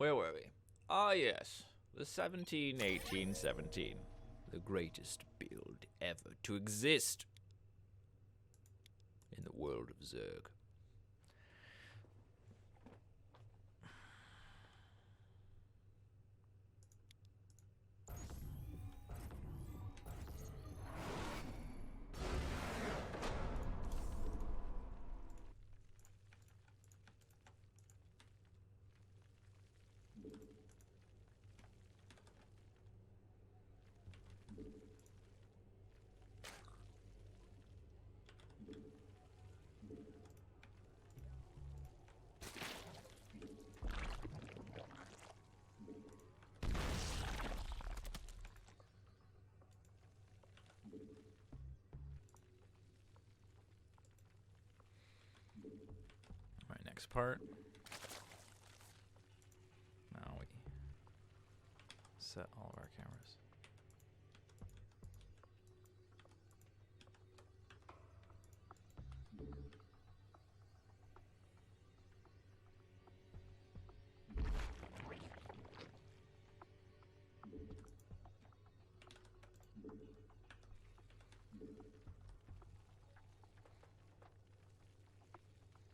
Where were we? Ah, yes. The 17. The greatest build ever to exist in the world of Zerg. Alright, next part. Now we set all of our cameras.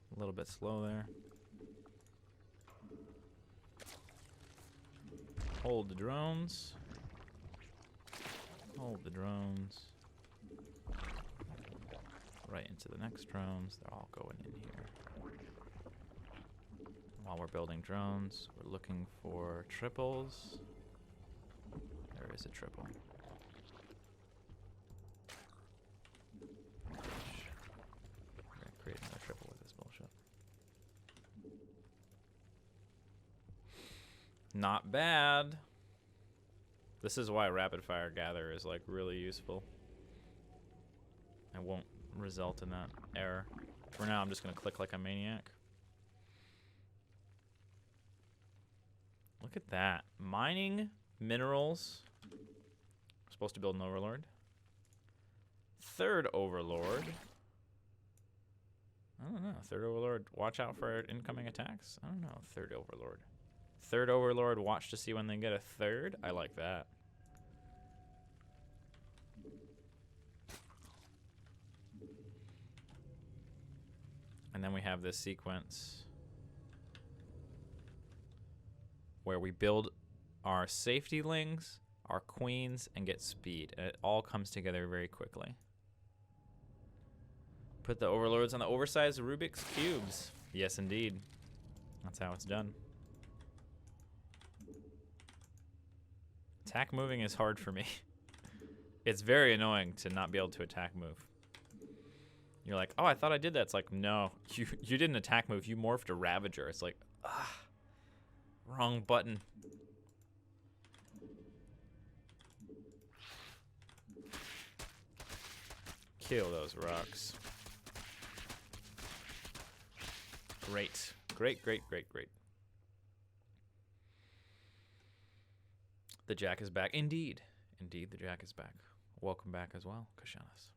A little bit slow there. Hold the drones. Hold the drones. Right into the next drones. They're all going in here. While we're building drones, we're looking for triples. There is a triple. We're gonna create another triple with this bullshit. Not bad. This is why rapid fire gather is like really useful. I won't result in that error. For now, I'm just gonna click like a maniac. Look at that. Mining minerals. I'm supposed to build an overlord. Third overlord. I don't know. Third overlord. Watch out for incoming attacks. I don't know. Third overlord. Third overlord. Watch to see when they get a third. I like that. And then we have this sequence where we build our safety lings, our queens, and get speed. And it all comes together very quickly. Put the overlords on the oversized Rubik's cubes. Yes, indeed. That's how it's done. Attack moving is hard for me. It's very annoying to not be able to attack move. You're like, oh, I thought I did that. It's like, no, you didn't attack move. You morphed a Ravager. It's like, ah, wrong button. Kill those rocks. Great. Great, great, great, great. The Jack is back. Indeed. Indeed, the Jack is back. Welcome back as well, Kashanas.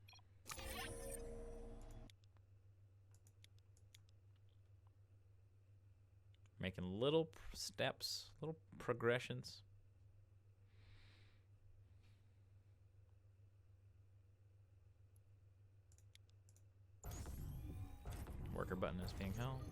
Making little steps, little progressions. Worker button is being held.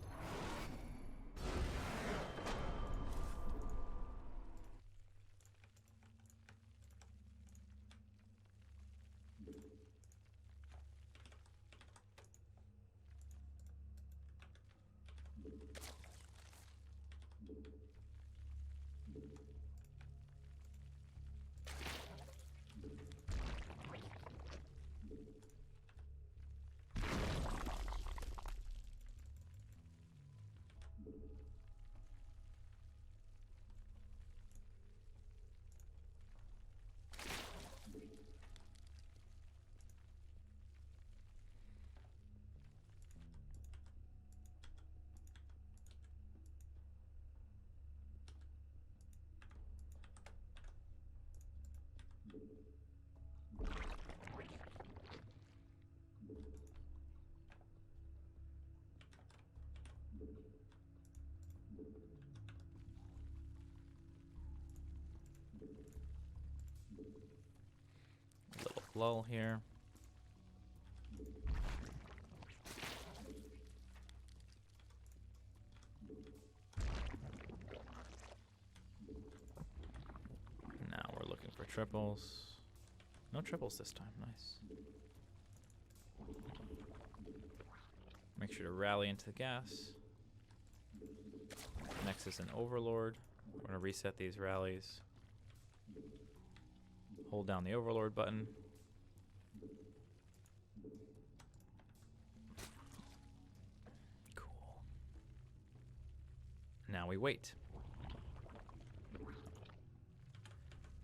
lull here. Now we're looking for triples. No triples this time. Nice. Make sure to rally into the gas. Next is an Overlord. We're going to reset these rallies. Hold down the Overlord button. Cool. Now we wait.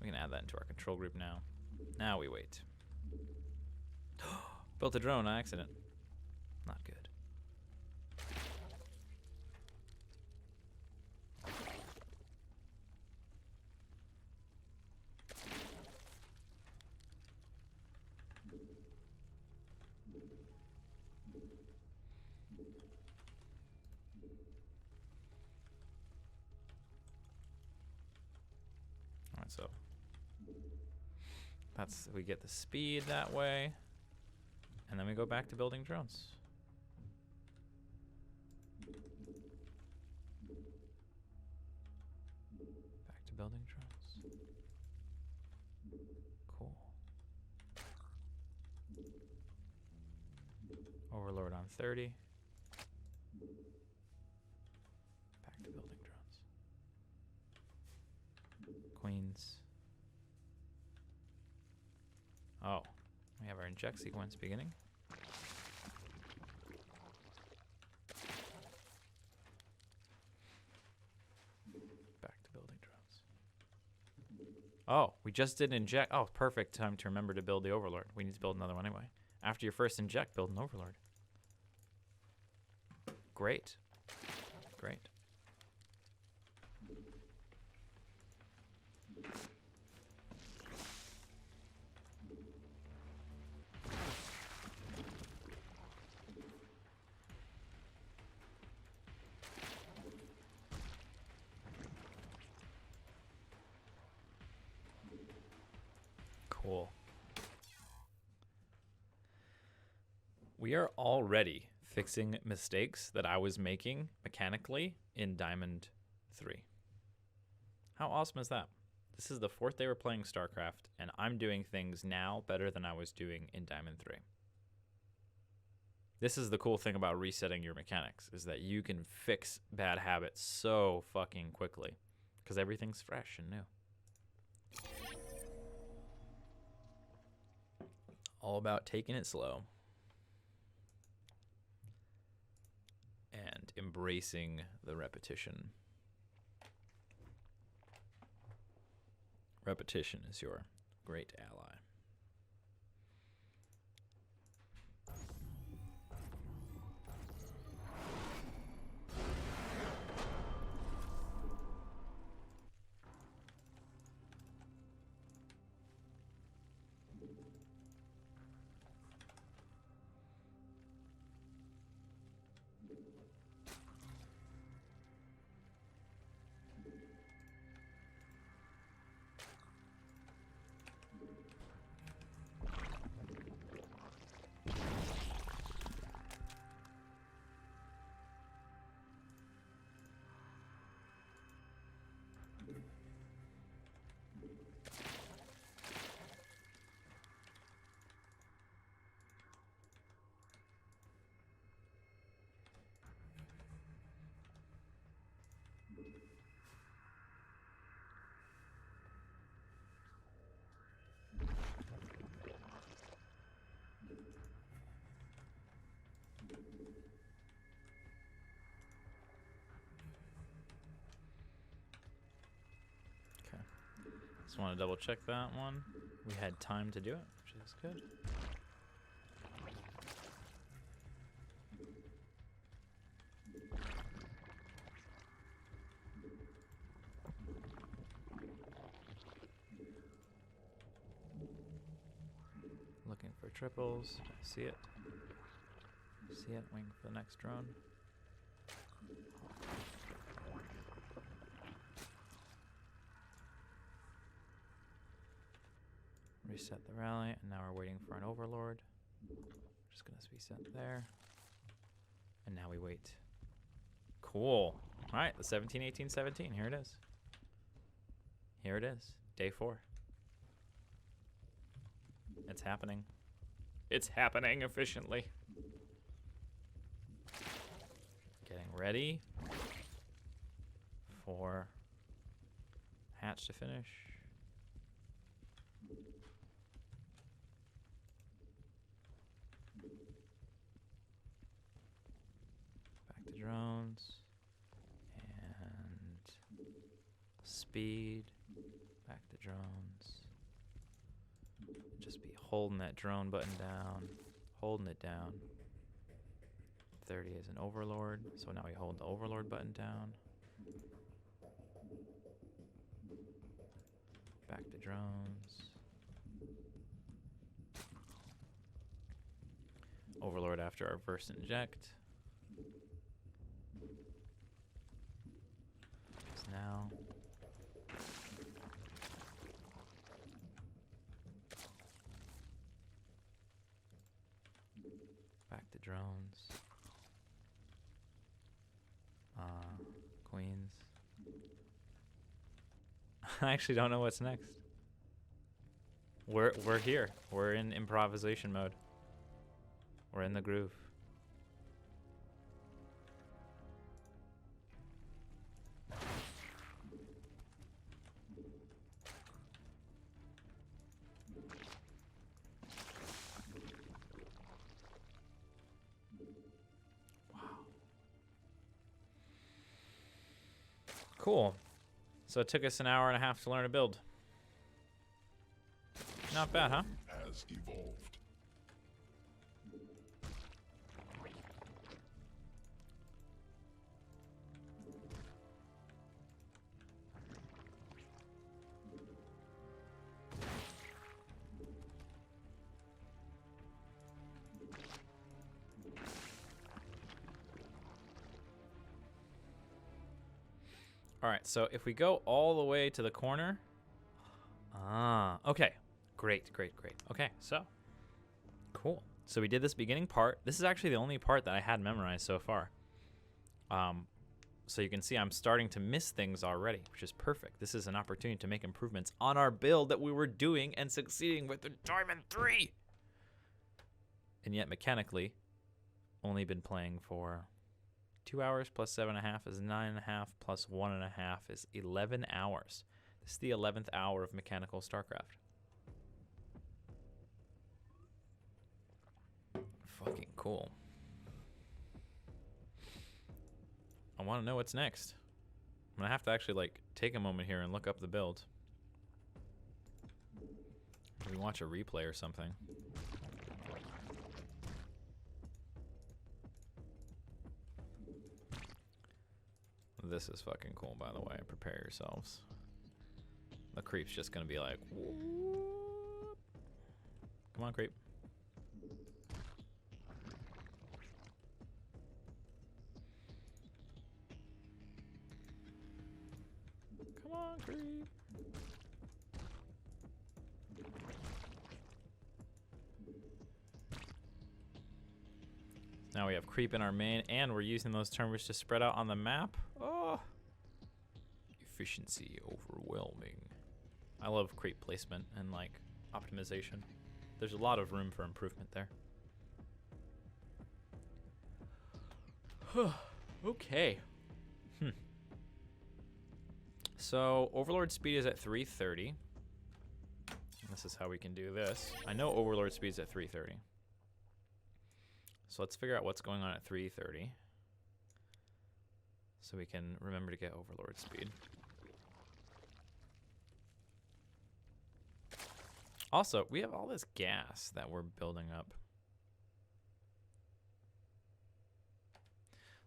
We can add that into our control group now. Now we wait. Built a drone on accident. Not good. Alright, so we get the speed that way, and then we go back to building drones. Back to building drones. Cool. Overlord on 30. Back to building drones. Queens. Oh, we have our inject sequence beginning. Back to building drones. Oh, we just did inject. Oh, perfect time to remember to build the Overlord. We need to build another one anyway. After your first inject, build an Overlord. Great. Great. Cool. We are already fixing mistakes that I was making mechanically in Diamond 3. How awesome is that? This is the 4th day we're playing StarCraft, and I'm doing things now better than I was doing in Diamond 3. This is the cool thing about resetting your mechanics, is that you can fix bad habits so fucking quickly, because everything's fresh and new. All about taking it slow and embracing the repetition. Repetition is your great ally. Just want to double check that one. We had time to do it, which is good. Looking for triples. See it. See it. Waiting for the next drone. Reset the rally, and now we're waiting for an overlord. Just gonna be set there. And now we wait. Cool. All right, the 17, 18, 17. Here it is. Here it is. Day 4. It's happening. It's happening efficiently. Getting ready for hatch to finish. Back to drones. And speed. Back to drones. Just be holding that drone button down. Holding it down. 30 is an overlord. So now we hold the overlord button down. Back to drones. Overlord after our burst inject. It's now. Back to drones. Queens. I actually don't know what's next. We're here. We're in improvisation mode. We're in the groove. Cool. So it took us an hour and a half to learn a build. Not bad, huh? Has evolved. All right, so if we go all the way to the corner. Okay. Great. Okay, so cool. So we did this beginning part. This is actually the only part that I had memorized so far. So you can see I'm starting to miss things already, which is perfect. This is an opportunity to make improvements on our build that we were doing and succeeding with the Diamond 3. And yet mechanically, only been playing for 2 hours plus 7.5 is 9.5 plus 1.5 is 11 hours. This is the 11th hour of mechanical StarCraft. Fucking cool. I want to know what's next. I'm gonna have to actually like take a moment here and look up the build. Maybe watch a replay or something. This is fucking cool, by the way. Prepare yourselves. The creep's just gonna be like, whoop. Come on, creep. Come on, creep. Now we have creep in our main, and we're using those terminals to spread out on the map. Oh, efficiency overwhelming. I love creep placement and like optimization. There's a lot of room for improvement there. Okay. So Overlord speed is at 330. This is how we can do this. I know Overlord speed is at 330. So let's figure out what's going on at 330. So we can remember to get Overlord speed. Also, we have all this gas that we're building up.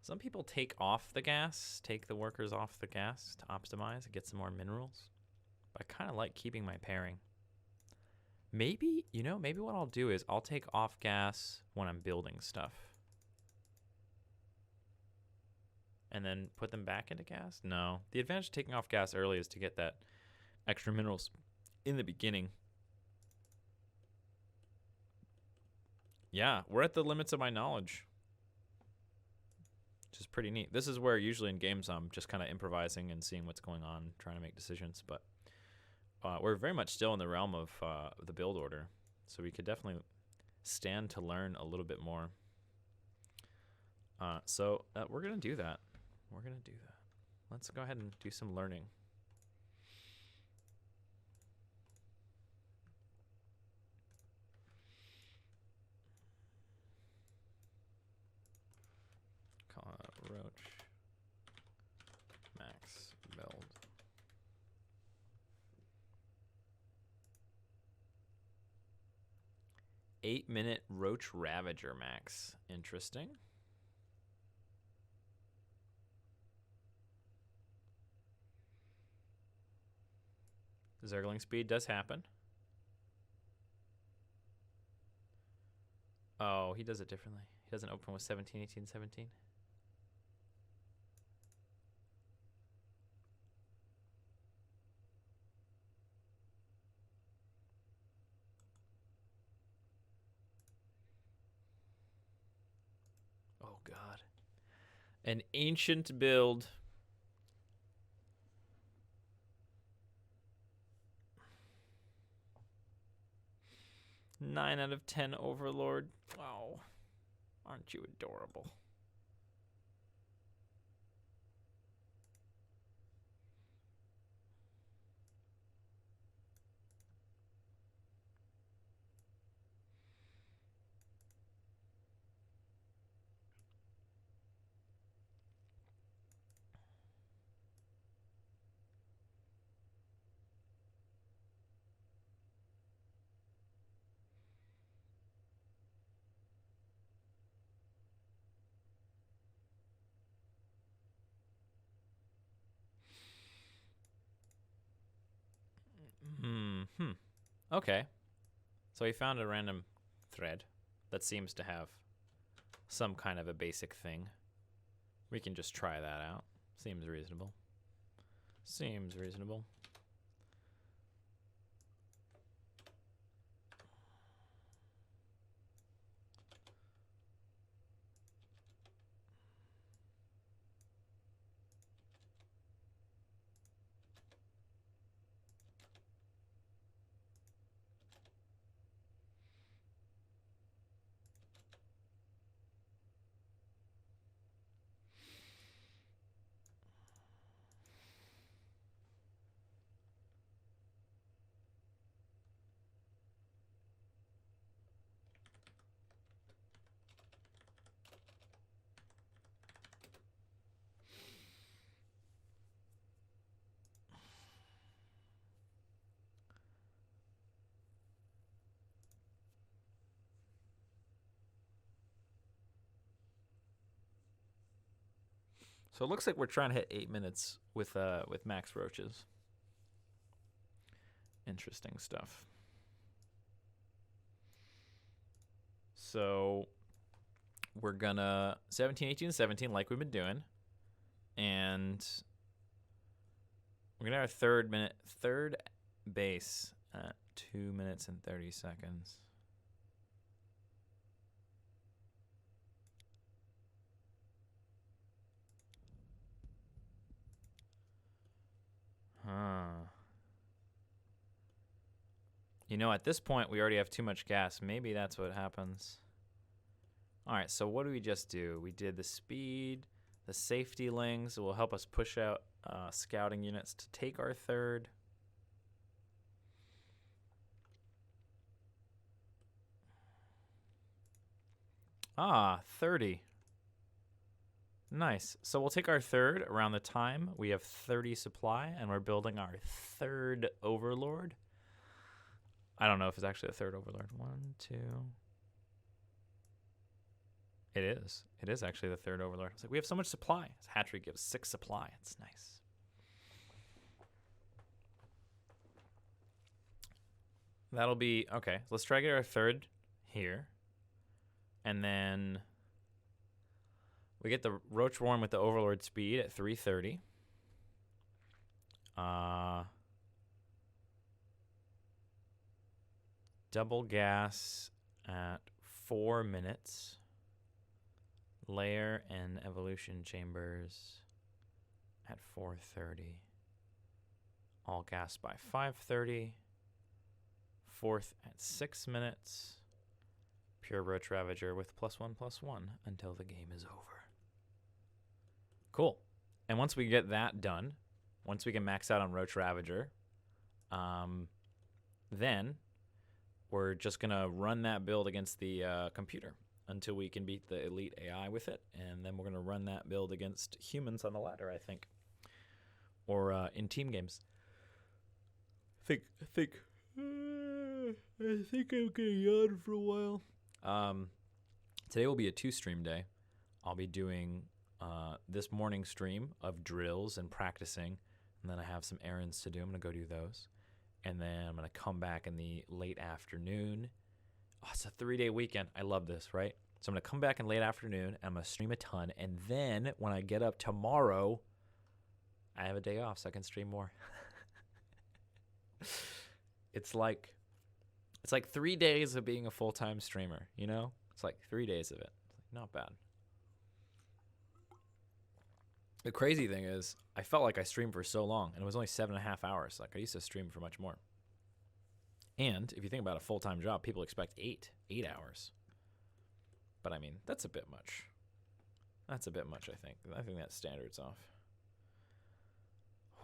Some people take off the gas, take the workers off the gas to optimize and get some more minerals. But I kind of like keeping my pairing. Maybe, you know, maybe what I'll do is I'll take off gas when I'm building stuff. And then put them back into gas? No. The advantage of taking off gas early is to get that extra minerals in the beginning. Yeah, we're at the limits of my knowledge, which is pretty neat. This is where usually in games I'm just kind of improvising and seeing what's going on, trying to make decisions. But we're very much still in the realm of the build order, so we could definitely stand to learn a little bit more. So we're going to do that. We're going to do that. Let's go ahead and do some learning. Call it Roach Max build. 8-minute Roach Ravager max. Interesting. Zergling speed does happen. Oh, he does it differently. He doesn't open with 17, 18, 17. Oh, God. An ancient build. Nine out of 10 Overlord. Oh, aren't you adorable? Okay. So he found a random thread that seems to have some kind of a basic thing. We can just try that out. Seems reasonable. Seems reasonable. So it looks like we're trying to hit 8 minutes with max roaches. Interesting stuff. So we're gonna 17, 18, 17 like we've been doing. And we're gonna have our third base at 2 minutes and 30 seconds. You know, at this point, we already have too much gas. Maybe that's what happens. All right, so what do we just do? We did the speed, the safety lings will help us push out scouting units to take our third. Ah, 30. Nice. So we'll take our third around the time. We have 30 supply, and we're building our third Overlord. I don't know if it's actually a third Overlord. 1, 2. It is. It is actually the third Overlord. It's like we have so much supply. This hatchery gives 6 supply. It's nice. That'll be okay. Let's try to get our third here, and then we get the Roach Warren with the Overlord speed at 330. Double gas at 4 minutes. Layer and evolution chambers at 4:30. All gas by 5:30. Fourth at 6 minutes. Pure Roach Ravager with +1/+1 until the game is over. Cool. And once we get that done, once we can max out on Roach Ravager, then we're just going to run that build against the computer until we can beat the elite AI with it. And then we're going to run that build against humans on the ladder, I think. Or in team games. I think I'm getting yawned for a while. Today will be a 2-stream day. I'll be doing this morning stream of drills and practicing, and then I have some errands to do. I'm going to go do those. And then I'm going to come back in the late afternoon. Oh, it's a 3-day weekend. I love this, right? So I'm going to come back in late afternoon, and I'm going to stream a ton. And then when I get up tomorrow, I have a day off, so I can stream more. It's like 3 days of being a full-time streamer, you know? It's like 3 days of it. Not bad. The crazy thing is, I felt like I streamed for so long, and it was only 7.5 hours. Like, I used to stream for much more. And if you think about a full-time job, people expect 8 hours. But I mean, that's a bit much. That's a bit much, I think. I think that standard's off.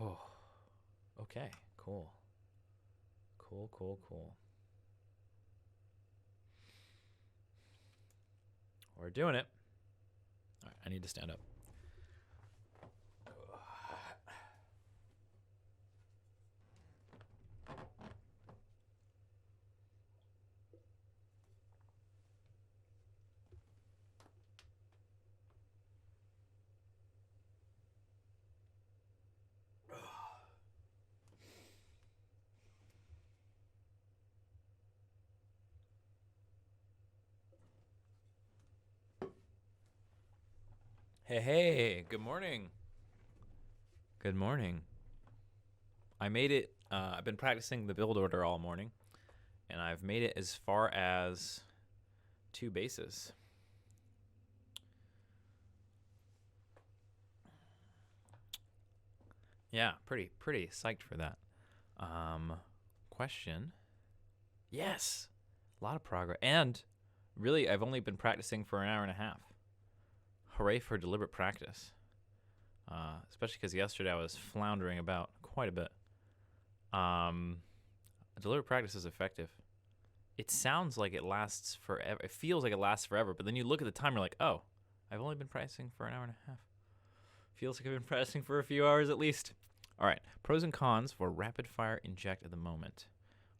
Oh, okay, cool. Cool. We're doing it. All right, I need to stand up. Hey, good morning. Good morning. I made it, I've been practicing the build order all morning, and I've made it as far as 2 bases. Yeah, pretty psyched for that. Question. Yes, a lot of progress. And really, I've only been practicing for an hour and a half. Hooray for deliberate practice. Especially because yesterday I was floundering about quite a bit. Deliberate practice is effective. It sounds like it lasts forever. It feels like it lasts forever, but then you look at the time, you're like, oh, I've only been practicing for an hour and a half. Feels like I've been practicing for a few hours at least. All right, pros and cons for rapid fire inject at the moment.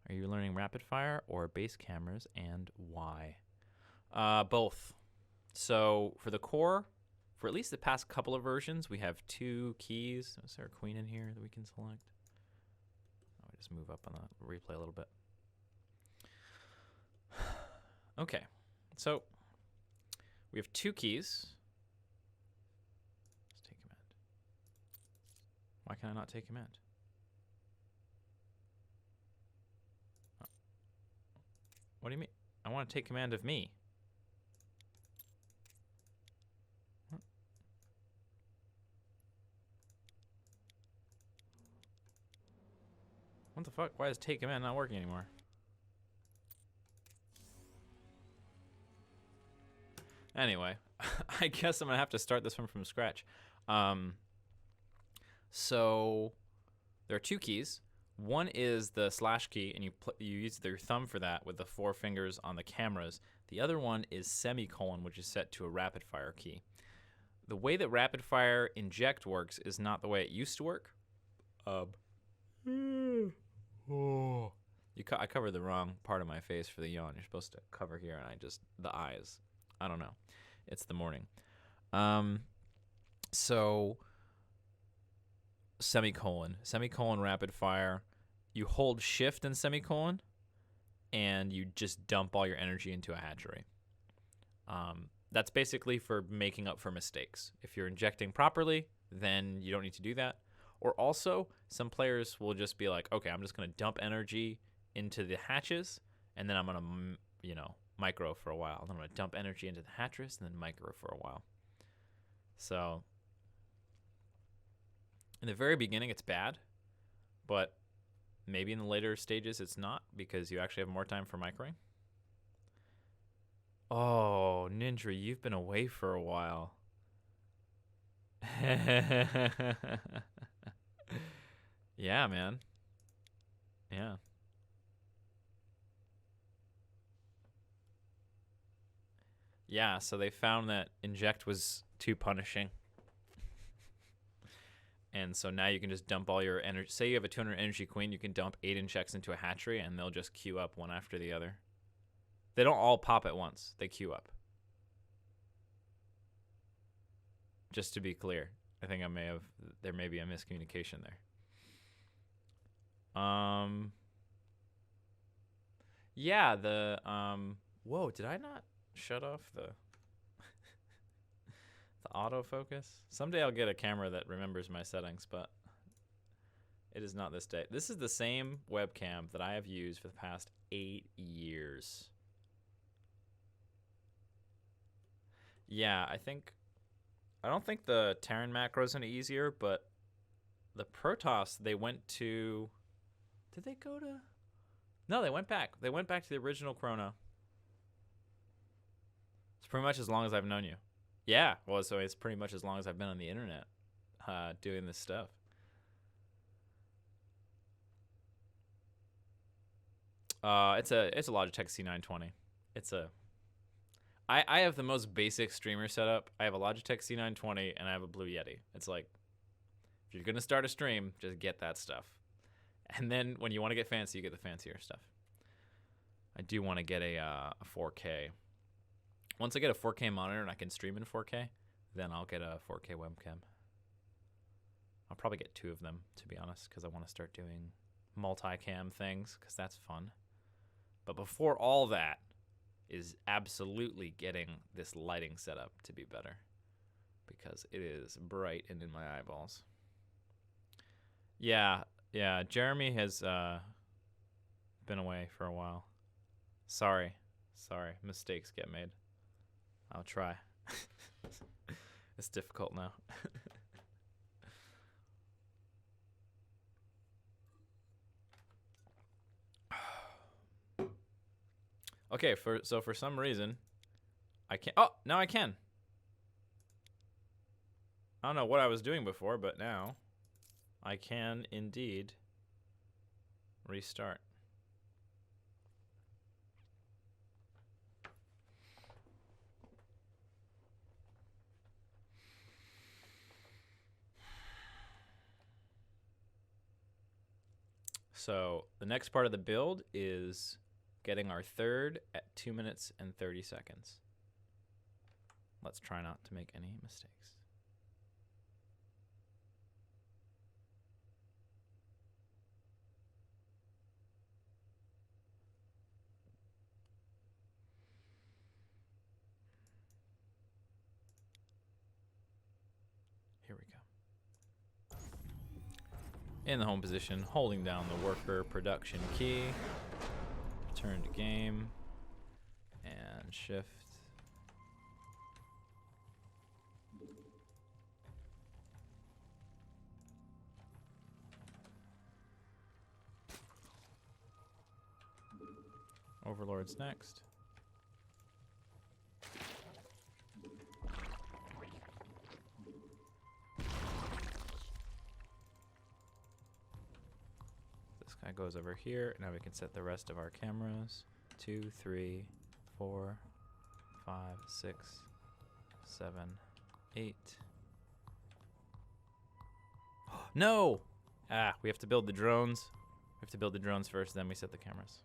Are you learning rapid fire or base cameras, and why? Both. So for the core, for at least the past couple of versions, we have 2 keys. Is there a queen in here that we can select? I'll just move up on the replay a little bit. Okay, so we have 2 keys. Let's take command. Why can I not take command? Oh. What do you mean? I want to take command of me. What the fuck? Why is take command not working anymore? Anyway, I guess I'm gonna have to start this one from scratch. So there are 2 keys. One is the slash key, and you use your thumb for that with the 4 fingers on the cameras. The other one is semicolon, which is set to a rapid fire key. The way that rapid fire inject works is not the way it used to work. I covered the wrong part of my face for the yawn. You're supposed to cover here, and the eyes. I don't know. It's the morning. So semicolon rapid fire. You hold shift and semicolon, and you just dump all your energy into a hatchery. That's basically for making up for mistakes. If you're injecting properly, then you don't need to do that. Or also, some players will just be like, okay, I'm just going to dump energy into the hatches, and then I'm going to, micro for a while. Then I'm going to dump energy into the Hattress and then micro for a while. So in the very beginning, it's bad, but maybe in the later stages, it's not because you actually have more time for microing. Oh, Ninja, you've been away for a while. Yeah, man. Yeah. Yeah, so they found that inject was too punishing. And so now you can just dump all your energy. Say you have a 200 energy queen, you can dump 8 injects into a hatchery, and they'll just queue up one after the other. They don't all pop at once. They queue up. Just to be clear, I think there may be a miscommunication there. Yeah, whoa, did I not shut off the autofocus? Someday I'll get a camera that remembers my settings, but it is not this day. This is the same webcam that I have used for the past 8 years. Yeah, I don't think the Terran macro's any easier, but the Protoss, they went to, did they go to? No, they went back. They went back to the original Chrono. It's pretty much as long as I've known you. Yeah, well, so it's pretty much as long as I've been on the internet doing this stuff. It's a Logitech C920. I have the most basic streamer setup. I have a Logitech C920 and I have a Blue Yeti. It's like, if you're gonna start a stream, just get that stuff. And then when you want to get fancy, you get the fancier stuff. I do want to get a 4K. Once I get a 4K monitor and I can stream in 4K, then I'll get a 4K webcam. I'll probably get 2 of them, to be honest, because I want to start doing multicam things, because that's fun. But before all that is absolutely getting this lighting setup to be better, because it is bright and in my eyeballs. Yeah, Jeremy has been away for a while. Sorry, mistakes get made. I'll try. It's difficult now. Okay, so for some reason, I can't. Oh, now I can. I don't know what I was doing before, but now I can indeed restart. So the next part of the build is getting our third at 2 minutes and 30 seconds. Let's try not to make any mistakes. Here we go. In the home position, holding down the worker production key. Return to game. And shift. Overlord's next. This guy goes over here. Now we can set the rest of our cameras. 2, 3, 4, 5, 6, 7, 8. No! Ah, we have to build the drones. We have to build the drones first, then we set the cameras.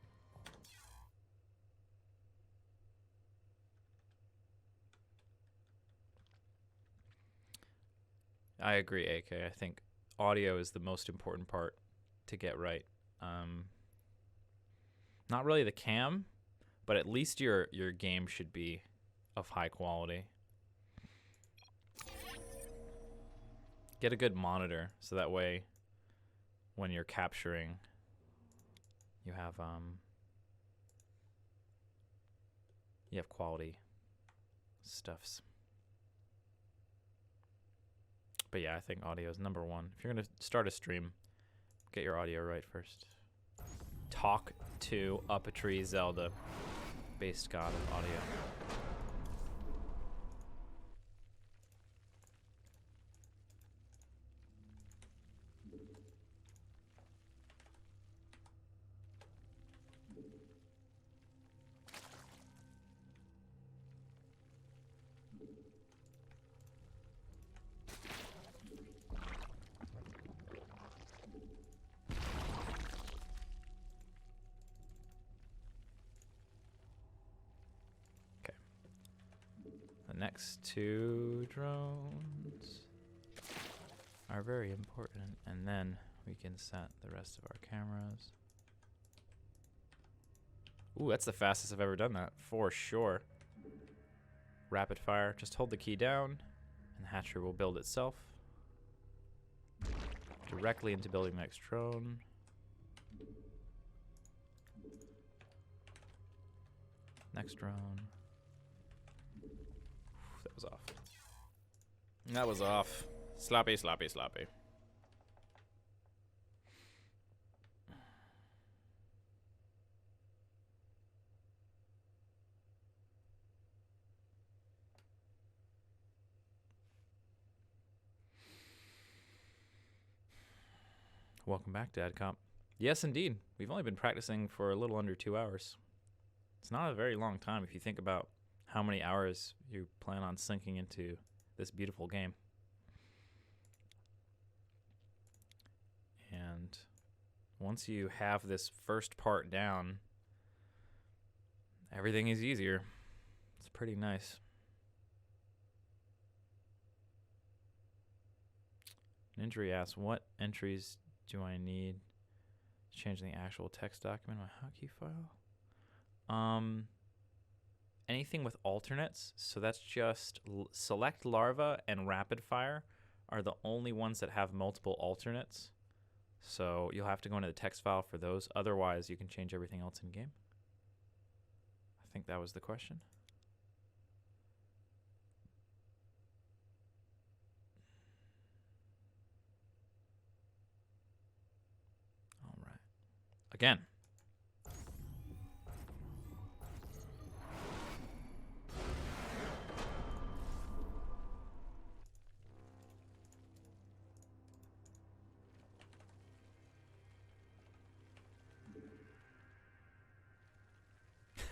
I agree, AK. I think audio is the most important part to get right. Not really the cam, but at least your game should be of high quality. Get a good monitor so that way when you're capturing, you have you have quality stuffs. But yeah, I think audio is number one. If you're going to start a stream, get your audio right first. Talk to Up a Tree Zelda, based god of audio. Next two drones are very important, and then we can set the rest of our cameras. Ooh, that's the fastest I've ever done that, for sure. Rapid fire, just hold the key down, and the hatchery will build itself. Directly into building the next drone. Next drone. That was off. That was off. Sloppy, sloppy, sloppy. Welcome back, DadCop. Yes, indeed. We've only been practicing for a little under 2 hours. It's not a very long time if you think about how many hours you plan on sinking into this beautiful game. And once you have this first part down, everything is easier. It's pretty nice. Ninja asks, what entries do I need to change the actual text document in my hotkey file? Anything with alternates, so that's just select larva and rapid fire are the only ones that have multiple alternates. So you'll have to go into the text file for those. Otherwise, you can change everything else in game. I think that was the question. All right. Again.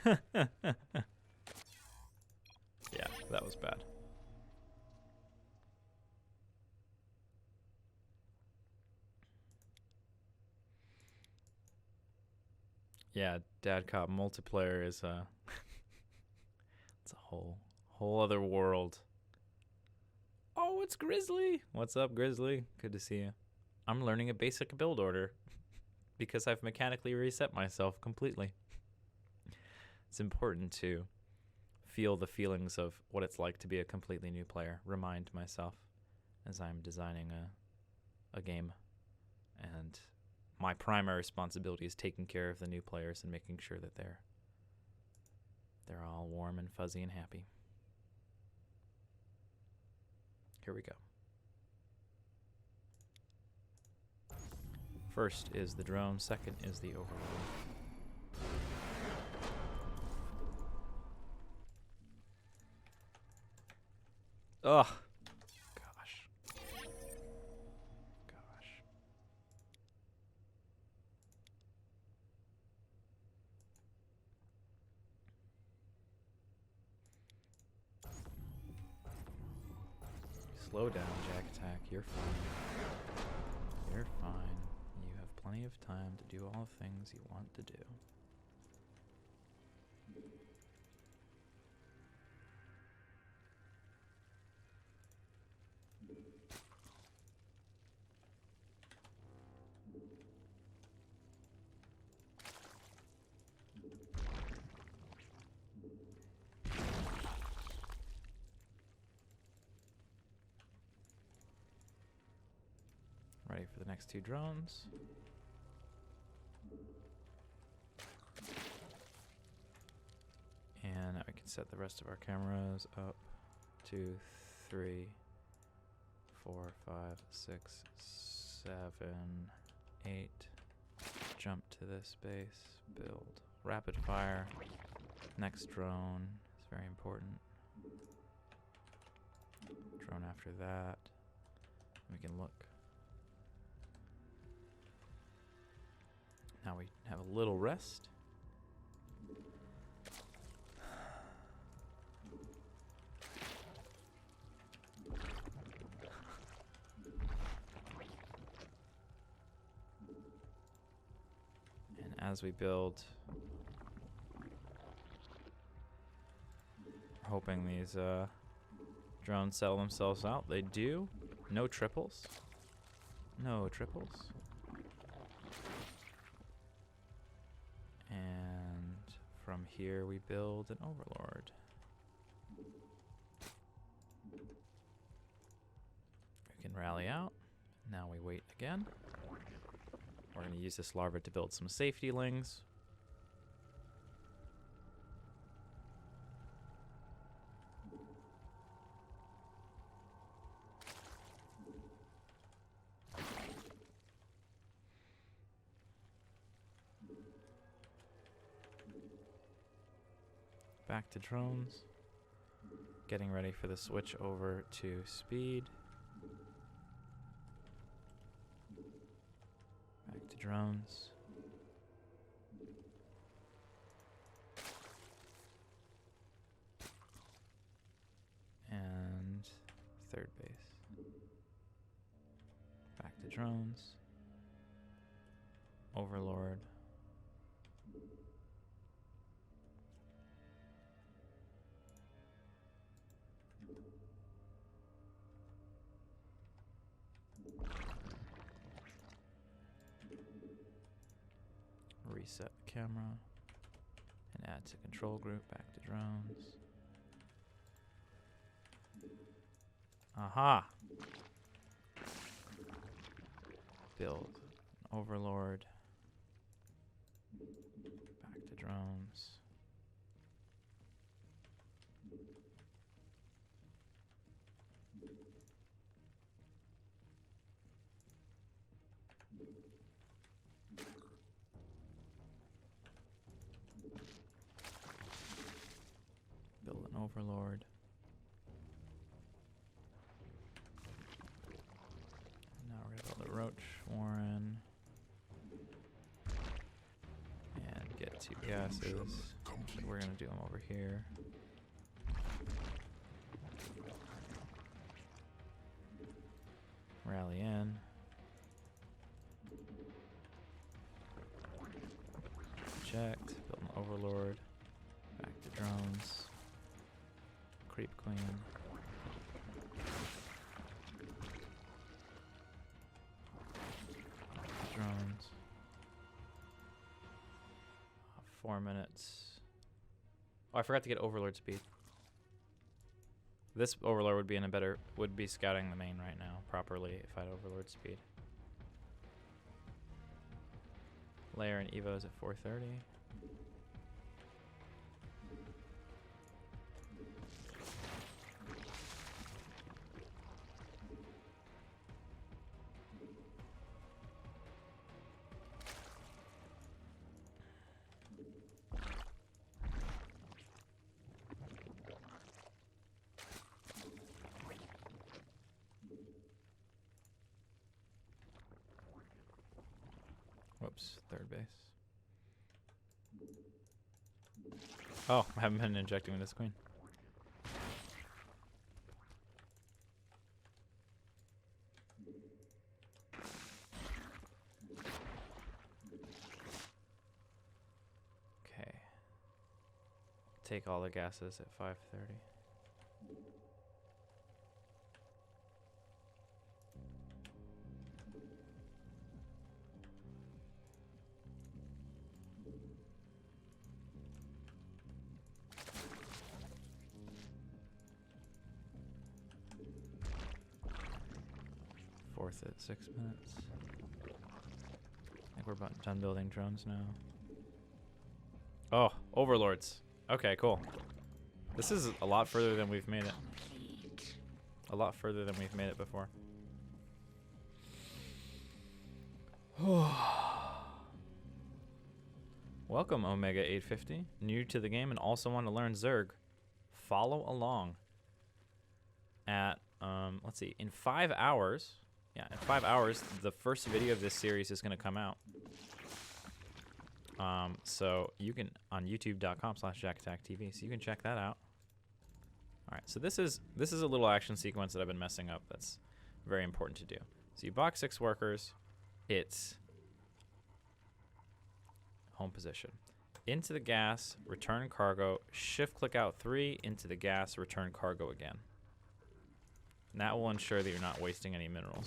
Yeah, that was bad. Yeah, DadCop multiplayer is it's a whole other world. Oh, it's Grizzly. What's up, Grizzly? Good to see you. I'm learning a basic build order because I've mechanically reset myself completely. It's important to feel the feelings of what it's like to be a completely new player. Remind myself as I'm designing a game. And my primary responsibility is taking care of the new players and making sure that they're all warm and fuzzy and happy. Here we go. First is the drone, second is the overlord. Ugh. Gosh. Slow down, JaKaTaK. You're fine. You're fine. You have plenty of time to do all the things you want to do. Ready for the next two drones. And now we can can set the rest of our cameras up. 2, 3, 4, 5, 6, 7, 8. Jump to this base. Build. Rapid fire. Next drone is very important. Drone after that. We can look. Now we have a little rest. And as we build, hoping these drones settle themselves out. They do. No triples. No triples. And from here we build an overlord. We can rally out. Now we wait again. We're going to use this larva to build some safety lings. Back to drones. Getting ready for the switch over to speed. Back to drones. And third base. Back to drones. Overlord. Reset the camera and add to control group. Back to drones. Aha! Build an overlord. Back to drones. Build an overlord. Now we're gonna build a roach warren. And get 2 gases. We're gonna do them over here. Rally in. Checked. Build an overlord. Back to drones. Creep queen. Drones. 4 minutes. Oh, I forgot to get overlord speed. This overlord would be would be scouting the main right now properly if I had overlord speed. Layer and Evo is at 4:30. Whoops, third base. Oh, I haven't been injecting with this queen. Okay. Take all the gases at 5:30. Fourth at 6 minutes. I think we're about done building drones now. Oh, overlords. Okay, cool. This is a lot further than we've made it. A lot further than we've made it before. Welcome, Omega 850. New to the game and also want to learn Zerg. Follow along. At let's see, in 5 hours. Yeah, in 5 hours, the first video of this series is going to come out. So you can on youtube.com/JaKaTaKtv. So you can check that out. All right, so this is a little action sequence that I've been messing up. That's very important to do. So you box 6 workers. It's home position. Into the gas, return cargo. Shift click out 3 into the gas, return cargo again. And that will ensure that you're not wasting any minerals.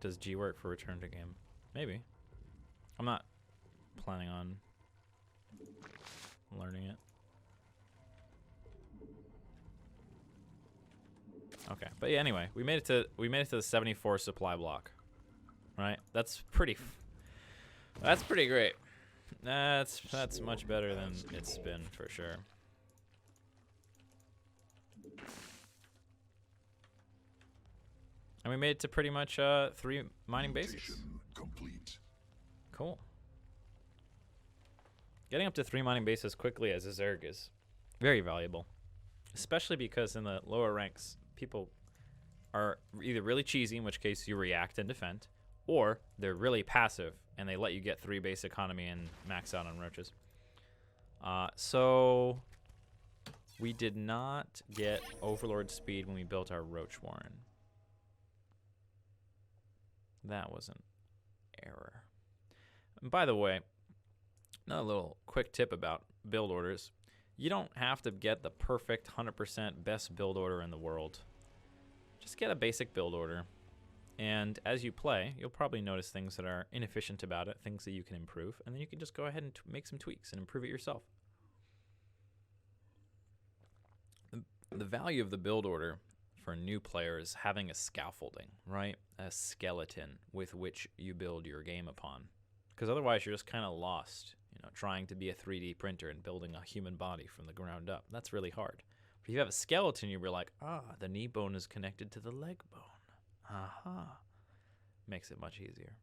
Does G work for return to game? Maybe. I'm not planning on learning it. Okay, but yeah, anyway, we made it to the 74 supply block. Right? That's pretty great. That's much better than it's been for sure. And we made it to pretty much 3 mining bases. Complete. Cool. Getting up to 3 mining bases quickly as a Zerg is very valuable, especially because in the lower ranks, people are either really cheesy, in which case you react and defend, or they're really passive and they let you get 3 base economy and max out on roaches. So we did not get Overlord speed when we built our Roach Warren. That was an error. And by the way, another little quick tip about build orders. You don't have to get the perfect 100% best build order in the world. Just get a basic build order. And as you play, you'll probably notice things that are inefficient about it, things that you can improve, and then you can just go ahead and make some tweaks and improve it yourself. The value of the build order for new players having a scaffolding, right? A skeleton with which you build your game upon. Because otherwise you're just kind of lost, you know, trying to be a 3D printer and building a human body from the ground up. That's really hard. But if you have a skeleton, you'll be like, the knee bone is connected to the leg bone. Aha. Makes it much easier.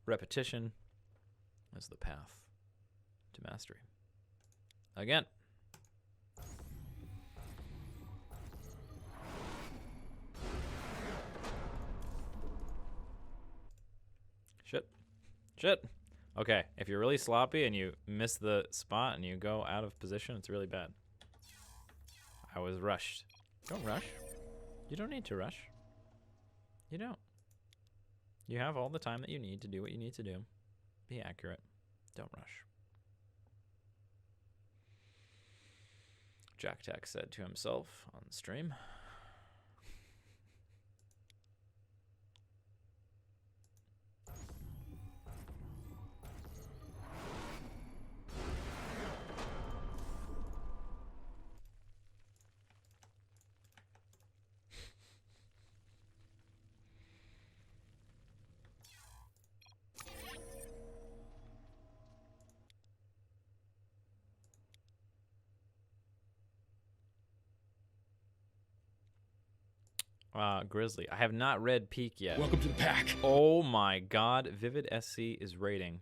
Repetition is the path to mastery. Again. Shit. Okay, if you're really sloppy and you miss the spot and you go out of position, it's really bad. I was rushed. Don't rush. You don't need to rush. You don't. You have all the time that you need to do what you need to do. Be accurate. Don't rush. JaKaTaK said to himself on stream. Grizzly. I have not read Peak yet. Welcome to the pack. Oh my god. Vivid SC is rating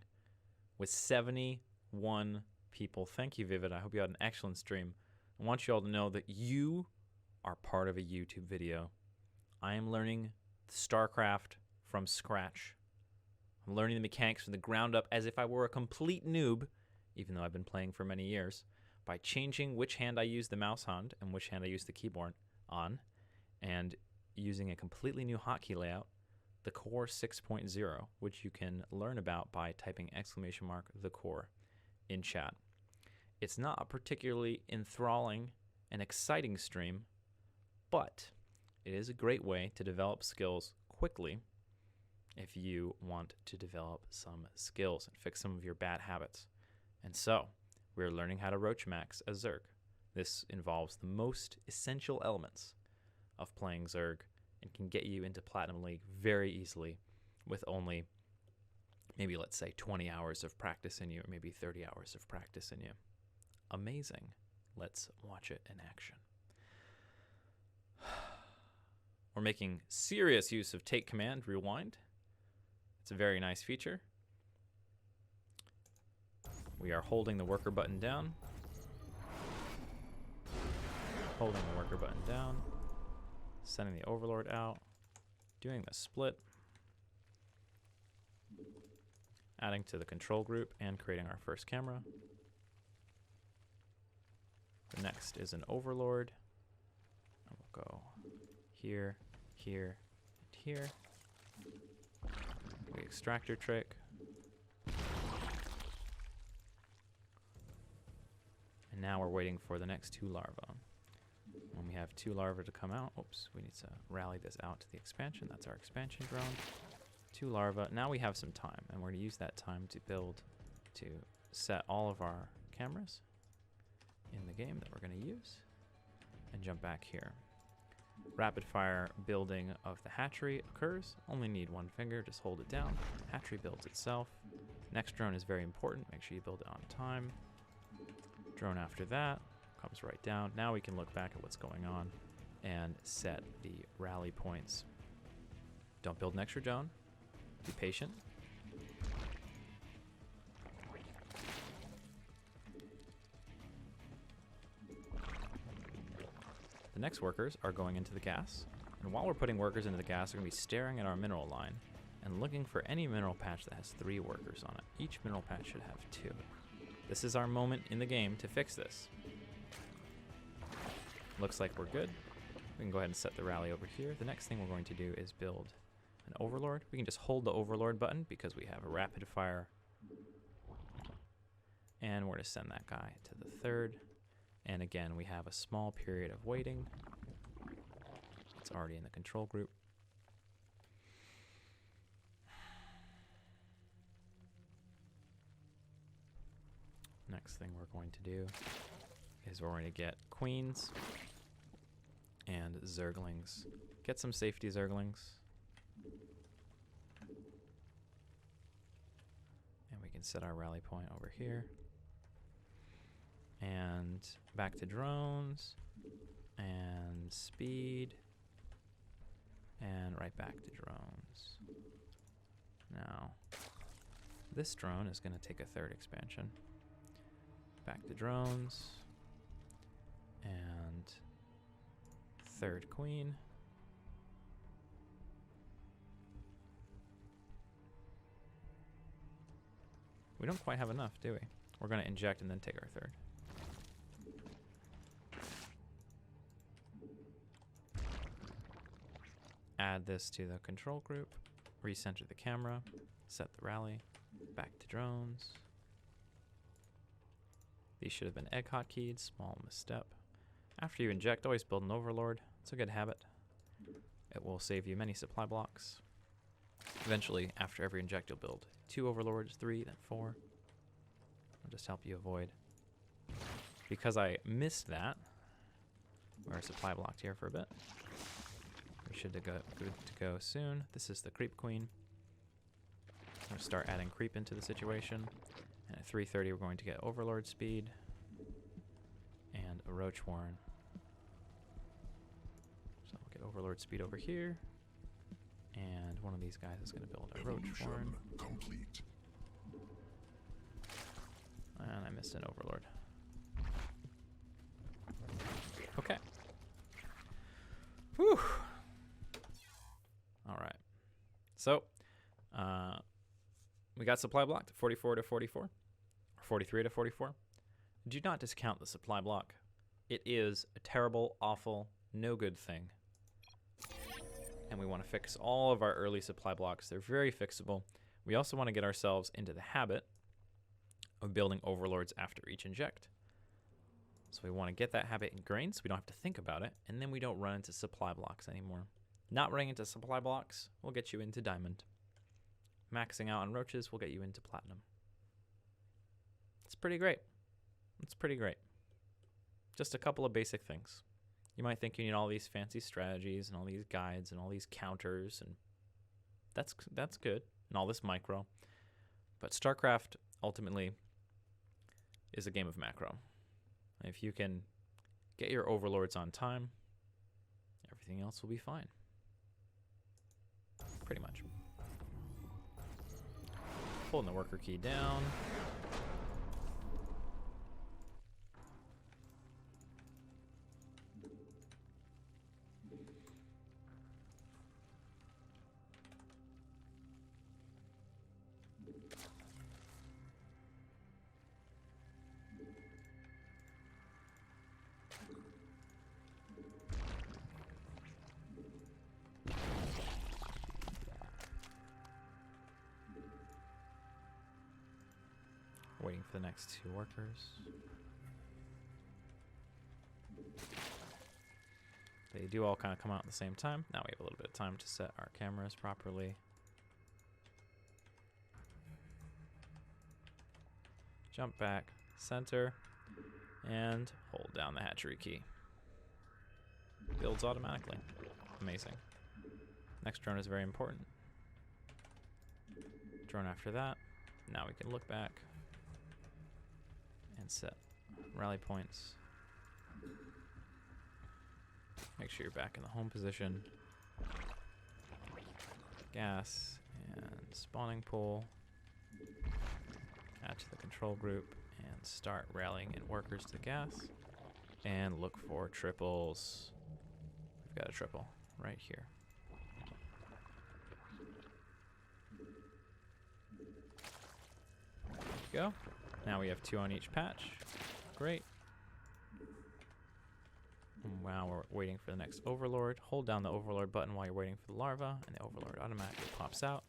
with 71 people. Thank you, Vivid. I hope you had an excellent stream. I want you all to know that you are part of a YouTube video. I am learning StarCraft from scratch. I'm learning the mechanics from the ground up as if I were a complete noob, even though I've been playing for many years, by changing which hand I use the mouse hand and which hand I use the keyboard on, and using a completely new hotkey layout, TheCourse 6.0, which you can learn about by typing !TheCourse in chat. It's not a particularly enthralling and exciting stream, but it is a great way to develop skills quickly if you want to develop some skills and fix some of your bad habits. And so, we're learning how to roach max as Zerg. This involves the most essential elements of playing Zerg and can get you into Platinum League very easily with only maybe, let's say, 20 hours of practice in you, or maybe 30 hours of practice in you. Amazing. Let's watch it in action. We're making serious use of Take Command Rewind. It's a very nice feature. We are holding the worker button down. Holding the worker button down. Sending the overlord out. Doing the split. Adding to the control group and creating our first camera. The next is an overlord. And we'll go here, here, and here. The extractor trick. And now we're waiting for the next 2 larvae. When we have 2 larvae to come out, oops, we need to rally this out to the expansion. That's our expansion drone. 2 larvae. Now we have some time, and we're going to use that time to build, to set all of our cameras in the game that we're going to use, and jump back here. Rapid fire building of the hatchery occurs. Only need 1 finger, just hold it down. Hatchery builds itself. Next drone is very important. Make sure you build it on time. Drone after that comes right down. Now we can look back at what's going on and set the rally points. Don't build an extra drone. Be patient. The next workers are going into the gas. And while we're putting workers into the gas, we're going to be staring at our mineral line and looking for any mineral patch that has 3 workers on it. Each mineral patch should have 2. This is our moment in the game to fix this. Looks like we're good. We can go ahead and set the rally over here. The next thing we're going to do is build an overlord. We can just hold the overlord button because we have a rapid fire. And we're going to send that guy to the 3rd. And again, we have a small period of waiting. It's already in the control group. Next thing we're going to do is we're going to get queens and zerglings. Get some safety zerglings. And we can set our rally point over here. And back to drones. And speed. And right back to drones. Now, this drone is going to take a 3rd expansion. Back to drones. And 3rd queen. We don't quite have enough, do we? We're going to inject and then take our 3rd. Add this to the control group. Recenter the camera. Set the rally. Back to drones. These should have been egg hotkeyed. Small misstep. After you inject, always build an overlord. It's a good habit. It will save you many supply blocks. Eventually, after every inject, you'll build 2 overlords, 3, then 4. I'll just help you avoid. Because I missed that, we're supply blocked here for a bit. We should be good to go soon. This is the creep queen. I'm going to start adding creep into the situation. And at 3:30, we're going to get overlord speed and a roach warren. So we'll get overlord speed over here. And one of these guys is going to build a roach warren. Complete. And I missed an overlord. Okay. Whew. All right. So, we got supply blocked 44 to 44, or 43 to 44. Do not discount the supply block. It is a terrible, awful, no good thing. And we want to fix all of our early supply blocks. They're very fixable. We also want to get ourselves into the habit of building overlords after each inject. So we want to get that habit ingrained so we don't have to think about it, and then we don't run into supply blocks anymore. Not running into supply blocks will get you into diamond. Maxing out on roaches will get you into platinum. It's pretty great. It's pretty great. Just a couple of basic things. You might think you need all these fancy strategies and all these guides and all these counters, and that's good, and all this micro. But StarCraft ultimately is a game of macro. If you can get your overlords on time, everything else will be fine. Pretty much. Pulling the worker key down. Waiting for the next 2 workers. They do all kind of come out at the same time. Now we have a little bit of time to set our cameras properly. Jump back, center, and hold down the hatchery key. Builds automatically. Amazing. Next drone is very important. Drone after that. Now we can look back and set rally points. Make sure you're back in the home position. Gas and spawning pool. Add to the control group and start rallying in workers to the gas. And look for triples. We've got a triple right here. There we go. Now we have 2 on each patch. Great. And wow, we're waiting for the next overlord. Hold down the overlord button while you're waiting for the larva, and the overlord automatically pops out.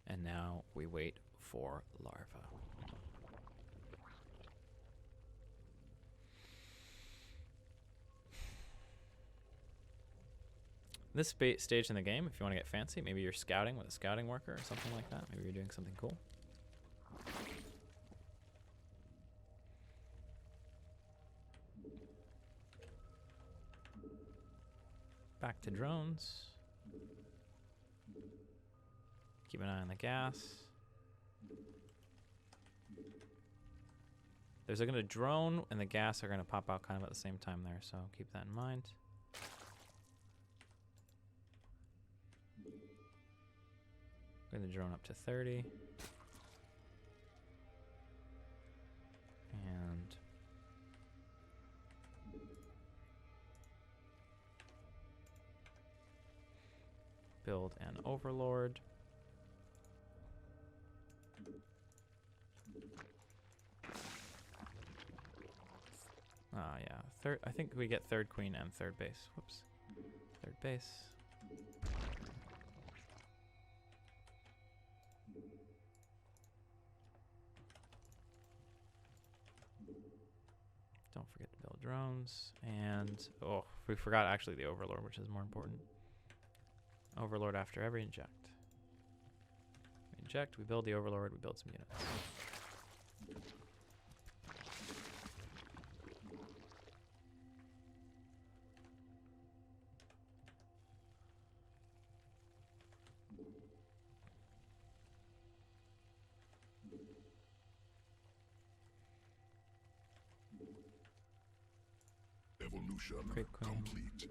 And now we wait for larva. This stage in the game, if you want to get fancy, maybe you're scouting with a scouting worker or something like that. Maybe you're doing something cool. Back to drones. Keep an eye on the gas. There's going to drone and the gas are going to pop out kind of at the same time there, so keep that in mind. Bring the drone up to 30. And build an overlord. Yeah, I think we get 3rd queen and 3rd base. Whoops. 3rd base. Don't forget to build drones. And, oh, we forgot actually the overlord, which is more important. Overlord after every inject. We inject, we build the overlord, we build some units. Evolution complete.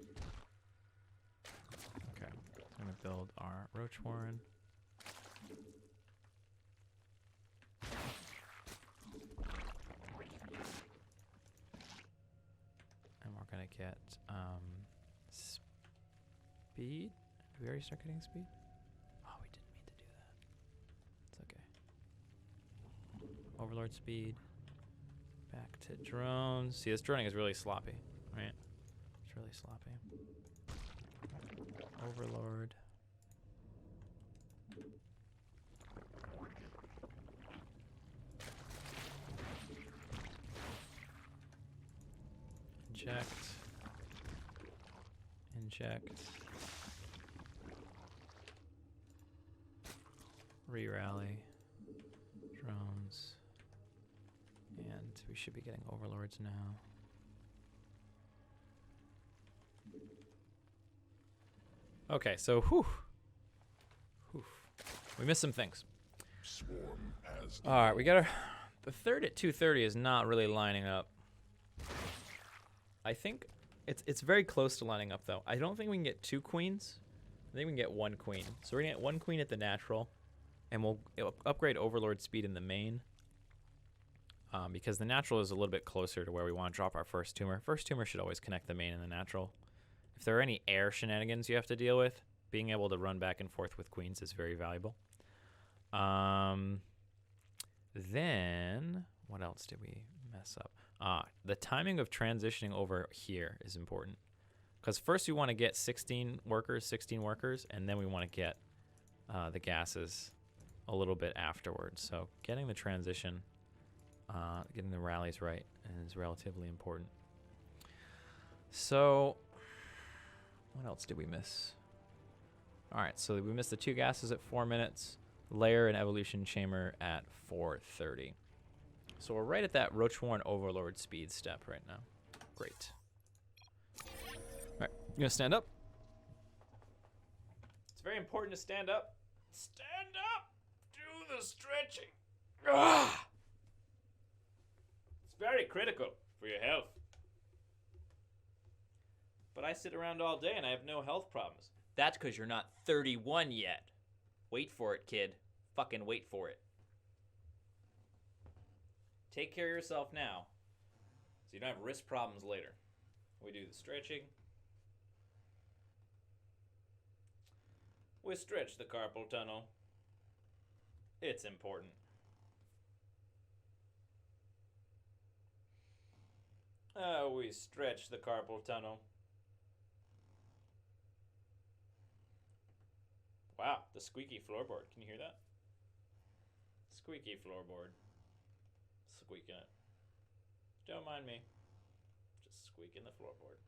Okay, I'm gonna build our roach warren. And we're gonna get speed. Did we already start getting speed? Oh, we didn't mean to do that. It's okay. Overlord speed. Back to drones. See, this droning is really sloppy, right? It's really sloppy. Overlord. Inject. Inject. Re-rally. Drones. And we should be getting overlords now. Okay, so whew. We missed some things. Swarm has All right, we got the third at 2:30 is not really lining up. I think it's very close to lining up though. I don't think we can get 2 queens. I think we can get 1 queen. So we're gonna get 1 queen at the natural, and it'll upgrade Overlord speed in the main. Because the natural is a little bit closer to where we want to drop our first tumor. First tumor should always connect the main and the natural. If there are any air shenanigans you have to deal with, being able to run back and forth with queens is very valuable. Then, what else did we mess up? The timing of transitioning over here is important. Because first we want to get 16 workers, and then we want to get the gases a little bit afterwards. So getting the transition, getting the rallies right is relatively important. So, what else did we miss? All right, so we missed the 2 gases at 4 minutes, layer and evolution chamber at 4:30. So we're right at that Roachwarren Overlord speed step right now. Great. All right, you gonna stand up? It's very important to stand up. Stand up. Do the stretching. Ah! It's very critical for your health. But I sit around all day and I have no health problems. That's because you're not 31 yet. Wait for it, kid. Fucking wait for it. Take care of yourself now so you don't have wrist problems later. We do the stretching. We stretch the carpal tunnel. It's important. We stretch the carpal tunnel. Wow, the squeaky floorboard. Can you hear that? Squeaky floorboard. Squeaking it. Don't mind me. Just squeaking the floorboard.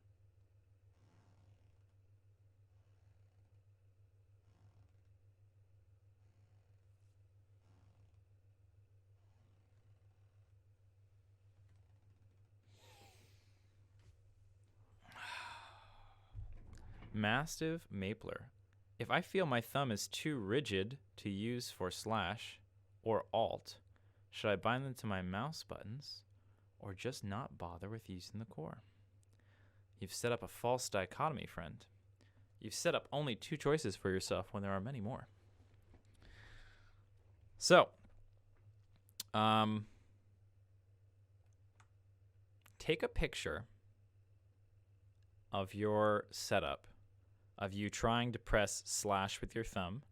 Mastiff Mapler. If I feel my thumb is too rigid to use for slash or alt, should I bind them to my mouse buttons or just not bother with using the core? You've set up a false dichotomy, friend. You've set up only 2 choices for yourself when there are many more. So, take a picture of your setup, of you trying to press slash with your thumb,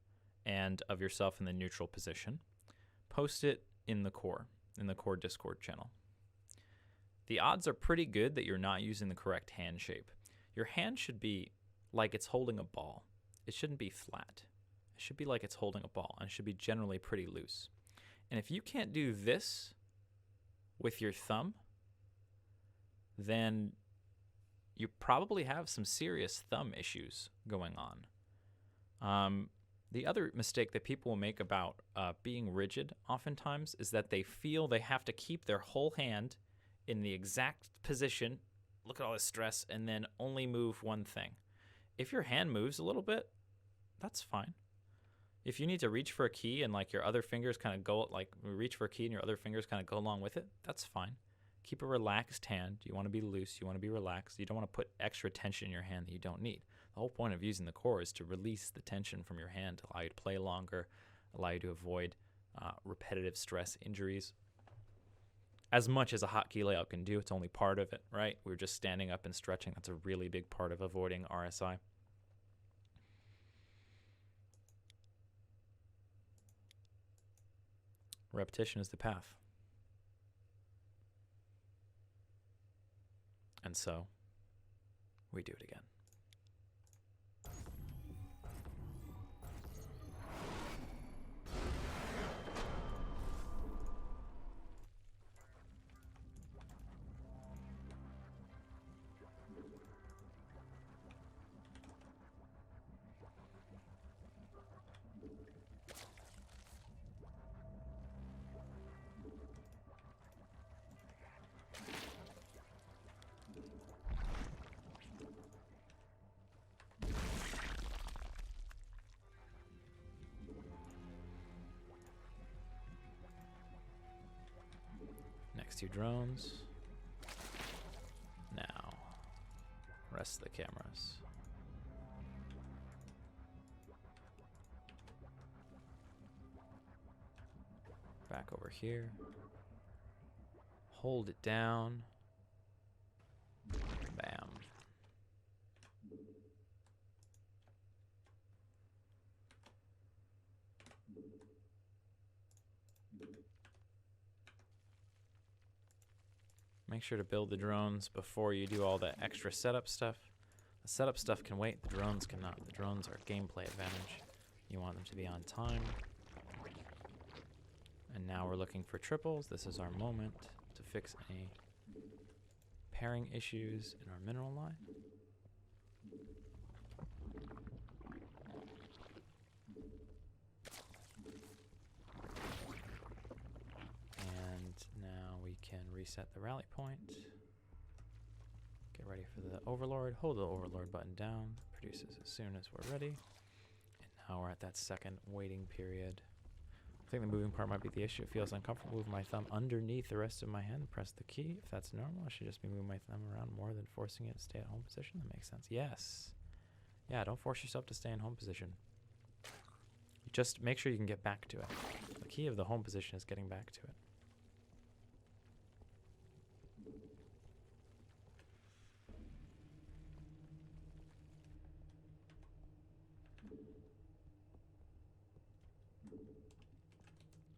and of yourself in the neutral position. Post it in the core Discord channel. The odds are pretty good that you're not using the correct hand shape. Your hand should be like it's holding a ball. It shouldn't be flat. It should be like it's holding a ball, and it should be generally pretty loose. And if you can't do this with your thumb, then you probably have some serious thumb issues going on. The other mistake that people will make about being rigid oftentimes is that they feel they have to keep their whole hand in the exact position, look at all this stress, and then only move one thing. If your hand moves a little bit, that's fine. If you need to reach for a key and like your other fingers kind of go, like reach for a key and your other fingers kind of go along with it, that's fine. Keep a relaxed hand. You want to be loose. You want to be relaxed. You don't want to put extra tension in your hand that you don't need. The whole point of using the core is to release the tension from your hand to allow you to play longer, allow you to avoid repetitive stress injuries. As much as a hotkey layout can do, it's only part of it, right? We're just standing up and stretching. That's a really big part of avoiding RSI. Repetition is the path. And so, we do it again. next 2 drones. Now, rest of the cameras. Back over here. Hold it down. Bam. Make sure to build the drones before you do all the extra setup stuff. The setup stuff can wait, the drones cannot. The drones are gameplay advantage. You want them to be on time. And now we're looking for triples. This is our moment to fix any pairing issues in our mineral line. And now we can reset the rally point. Get ready for the overlord. Hold the overlord button down. Produces as soon as we're ready. And now we're at that second waiting period. I think the moving part might be the issue. It feels uncomfortable moving my thumb underneath the rest of my hand. Press the key. If that's normal, I should just be moving my thumb around more than forcing it to stay at home position. That makes sense. Yes. Yeah, don't force yourself to stay in home position. Just make sure you can get back to it. The key of the home position is getting back to it.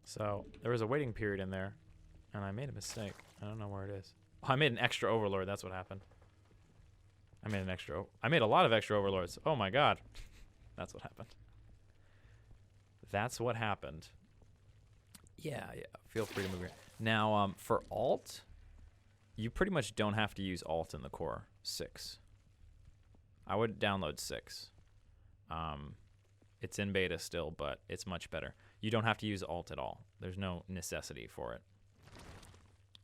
So there was a waiting period in there, and I made a mistake. I don't know where it is. Oh, I made an extra overlord. That's what happened. I made a lot of extra overlords. Oh my god. That's what happened. That's what happened. Yeah. Feel free to move here. Now, for alt, you pretty much don't have to use alt in the core 6. I would download 6. It's in beta still, but it's much better. You don't have to use alt at all. There's no necessity for it.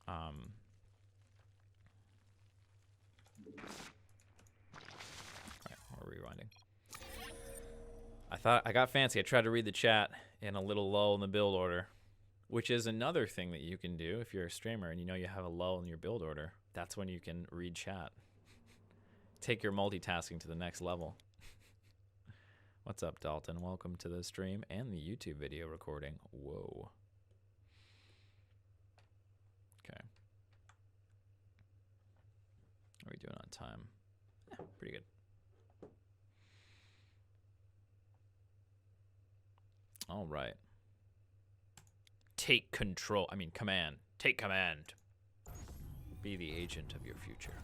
Alright, we're rewinding. I thought I got fancy. I tried to read the chat in a little lull in the build order, which is another thing that you can do if you're a streamer and you know you have a lull in your build order. That's when you can read chat. Take your multitasking to the next level. What's up, Dalton? Welcome to the stream and the YouTube video recording. Whoa. Okay. How are we doing on time? Yeah, pretty good. All right. Take control. I mean, command. Take command. Be the agent of your future.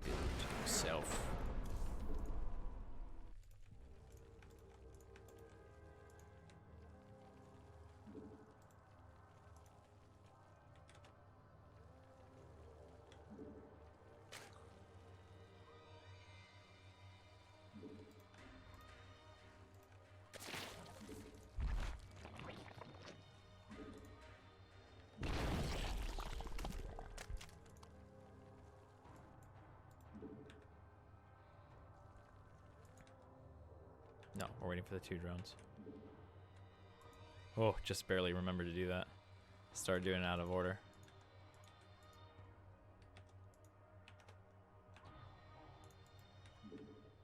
Build yourself. No, we're waiting for the 2 drones. Oh, just barely remembered to do that. Start doing it out of order.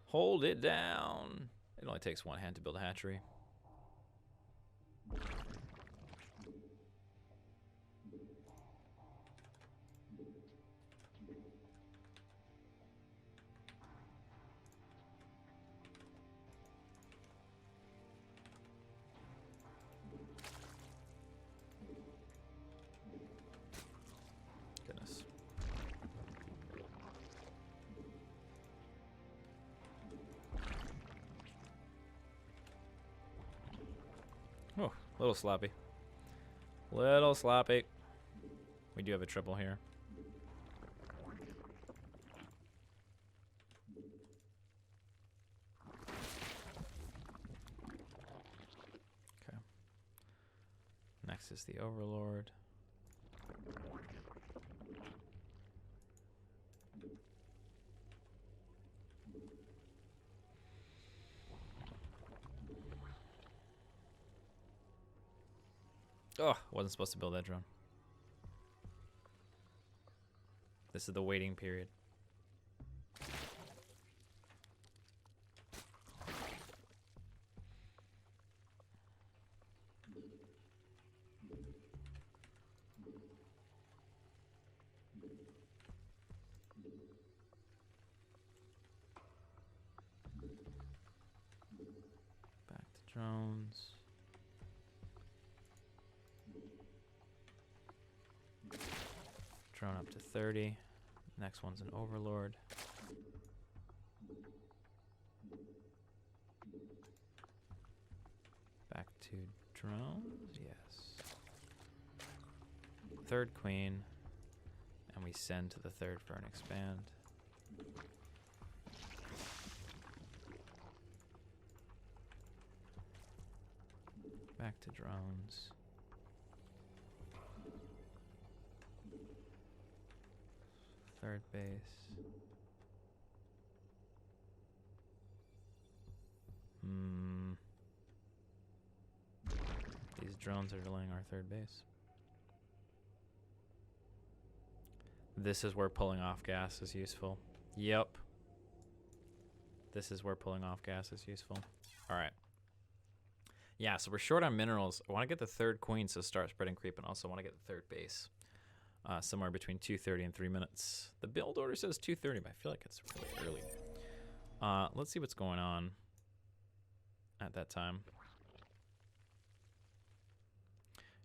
Hold it down. It only takes 1 hand to build a hatchery. Goodness. Oh, a little sloppy. Little sloppy. We do have a triple here. Okay. Next is the Overlord. Oh, wasn't supposed to build that drone. This is the waiting period. Back to drones. Drone up to 30. Next one's an overlord. Back to drones, yes. Third queen. And we send to the third for an expand. Back to drones. Third base. These drones are delaying our third base. This is where pulling off gas is useful. Yep. This is where pulling off gas is useful. All right. Yeah, so we're short on minerals. I want to get the third queen, so start spreading creep, and also want to get the third base. Somewhere between 2:30 and 3 minutes. The build order says 2:30, but I feel like it's really early. Let's see what's going on at that time.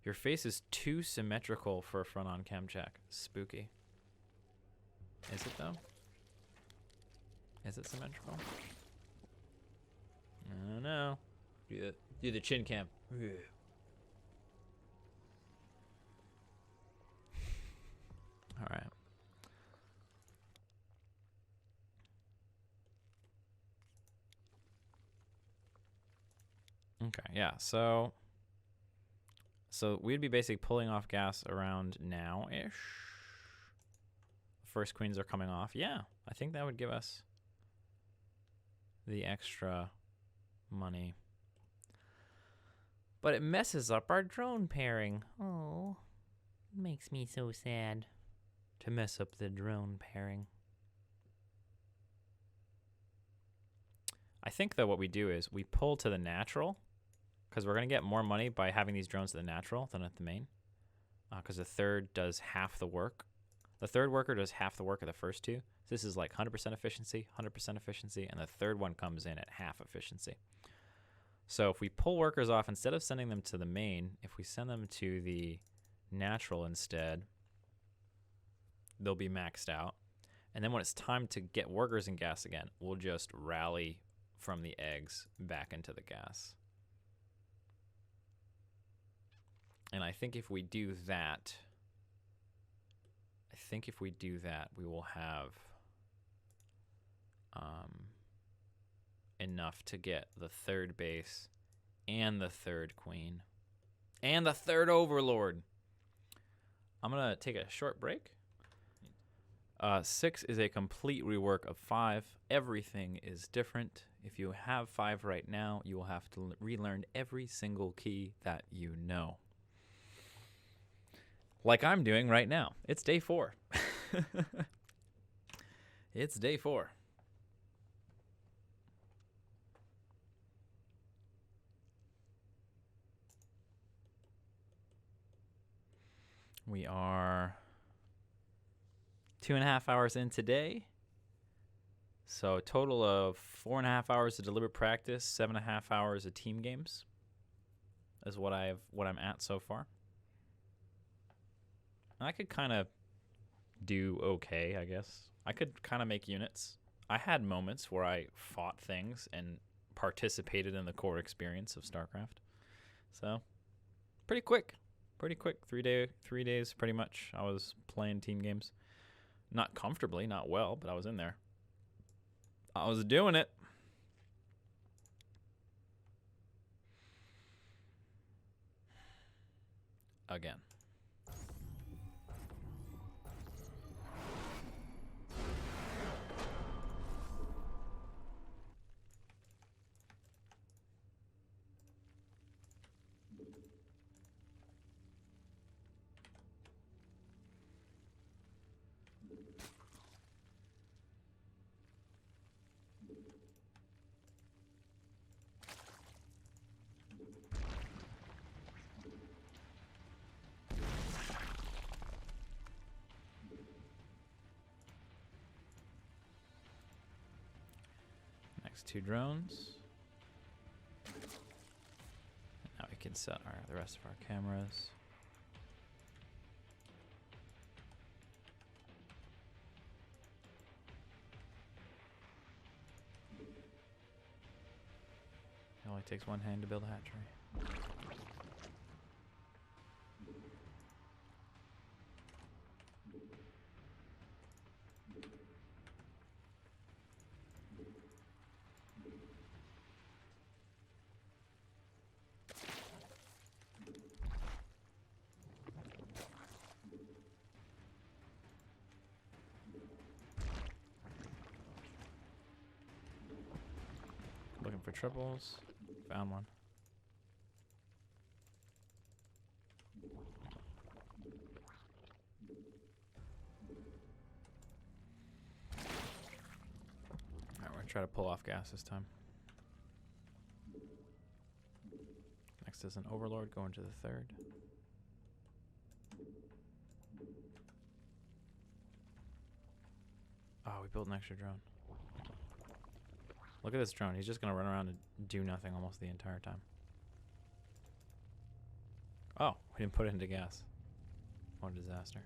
Your face is too symmetrical for a front-on chem check. Spooky. Is it, though? Is it symmetrical? I don't know. Do the chin cam. All right. Okay, yeah. So we'd be basically pulling off gas around now-ish. First queens are coming off. Yeah, I think that would give us the extra money. But it messes up our drone pairing. Oh, makes me so sad to mess up the drone pairing. I think, though, what we do is we pull to the natural, because we're going to get more money by having these drones at the natural than at the main, because the third does half the work. The third worker does half the work of the first two. This is like 100% efficiency, 100% efficiency, and the third one comes in at half efficiency. So if we pull workers off, instead of sending them to the main, if we send them to the natural instead, they'll be maxed out. And then when it's time to get workers in gas again, we'll just rally from the eggs back into the gas. And I think if we do that, we will have enough to get the third base and the third queen and the third overlord. I'm going to take a short break. 6 is a complete rework of 5. Everything is different. If you have 5 right now, you will have to relearn every single key that you know. Like I'm doing right now. It's day 4. It's day 4. We are 2.5 hours in today. So a total of 4.5 hours of deliberate practice, 7.5 hours of team games is what I'm at so far. I could kind of do okay, I guess. I could kind of make units. I had moments where I fought things and participated in the core experience of StarCraft. So, pretty quick. 3 days pretty much. I was playing team games. Not comfortably, not well, but I was in there. I was doing it. Again. Next 2 drones. Now we can set the rest of our cameras. It only takes one hand to build a hatchery. Looking for triples. Found one. Alright, we're gonna try to pull off gas this time. Next is an overlord going to the 3rd. Oh, we built an extra drone. Look at this drone. He's just going to run around and do nothing almost the entire time. Oh, we didn't put it into gas. What a disaster.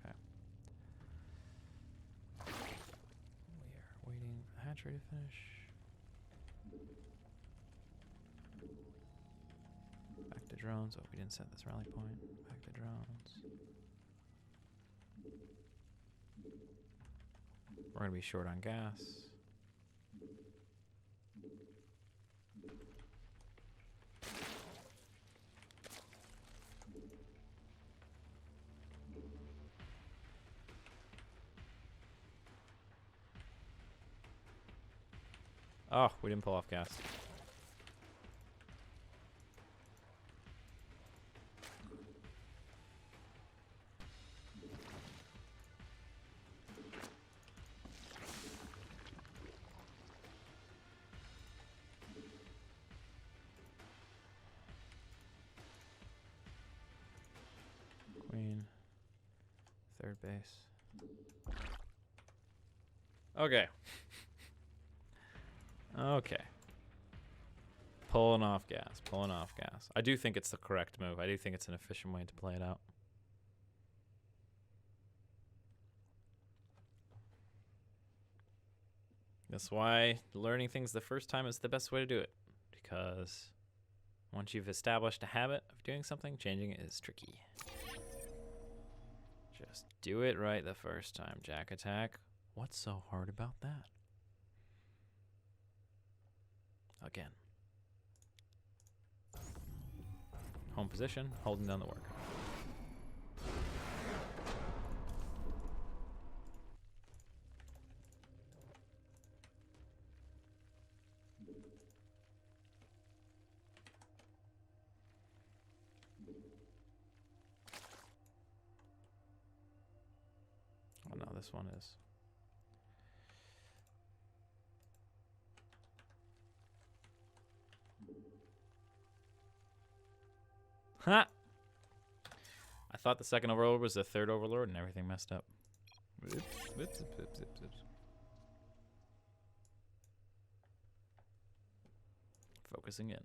Okay. We are waiting for the hatchery to finish. Back to drones. Oh, we didn't set this rally point. Back to drones. We're going to be short on gas. Oh, we didn't pull off gas. Queen. 3rd base. Okay. Okay. Pulling off gas. Pulling off gas. I do think it's the correct move. I do think it's an efficient way to play it out. That's why learning things the first time is the best way to do it. Because once you've established a habit of doing something, changing it is tricky. Just do it right the first time. JaKaTaK. What's so hard about that? Again. Home position, holding down the work. Oh no, this one is. Ha! I thought the 2nd overlord was the 3rd overlord and everything messed up. Oops, oops, oops, oops, oops. Focusing in.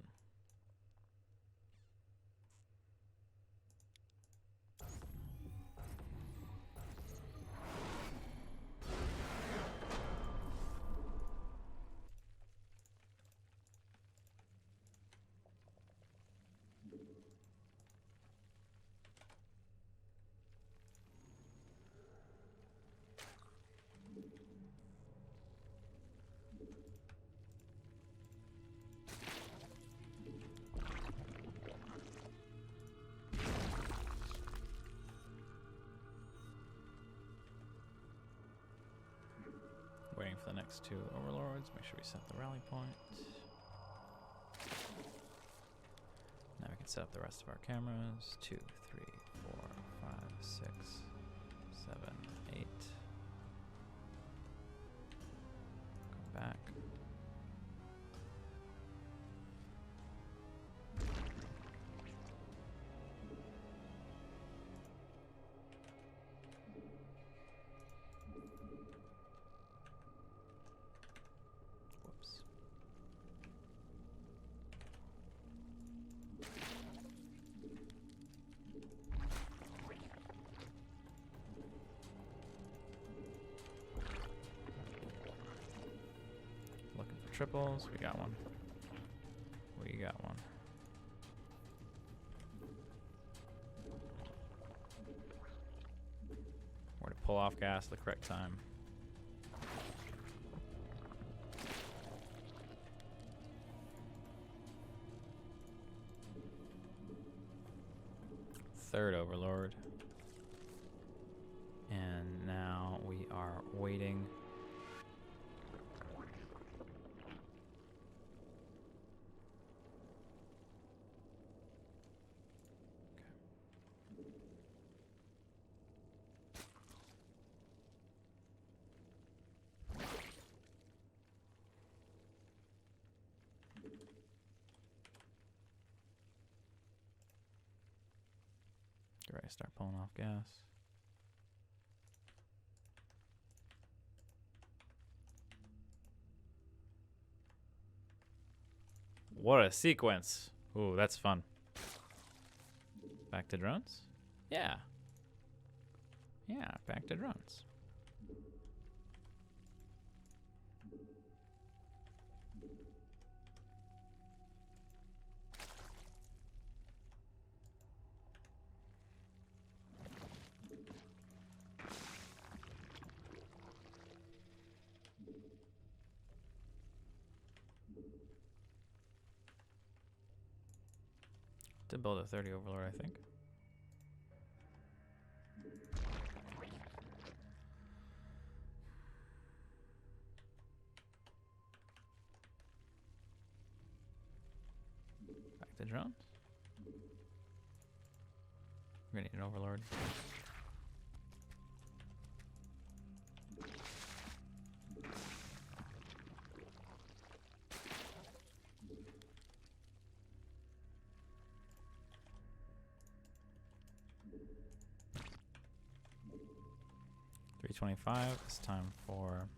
Waiting for the next 2 overlords. Make sure we set the rally point. Now we can set up the rest of our cameras. 2, 3, 4, 5, 6, 7, 8. Come back. triples. We got one. We got one. Where to pull off gas at the correct time. Third overlord. And now we are waiting. Get ready to start pulling off gas. What a sequence. Ooh, that's fun. Back to drones? Yeah. Yeah, back to drones. To build a 30 overlord, I think. Back to drones. We're gonna need an overlord. $325. It's time for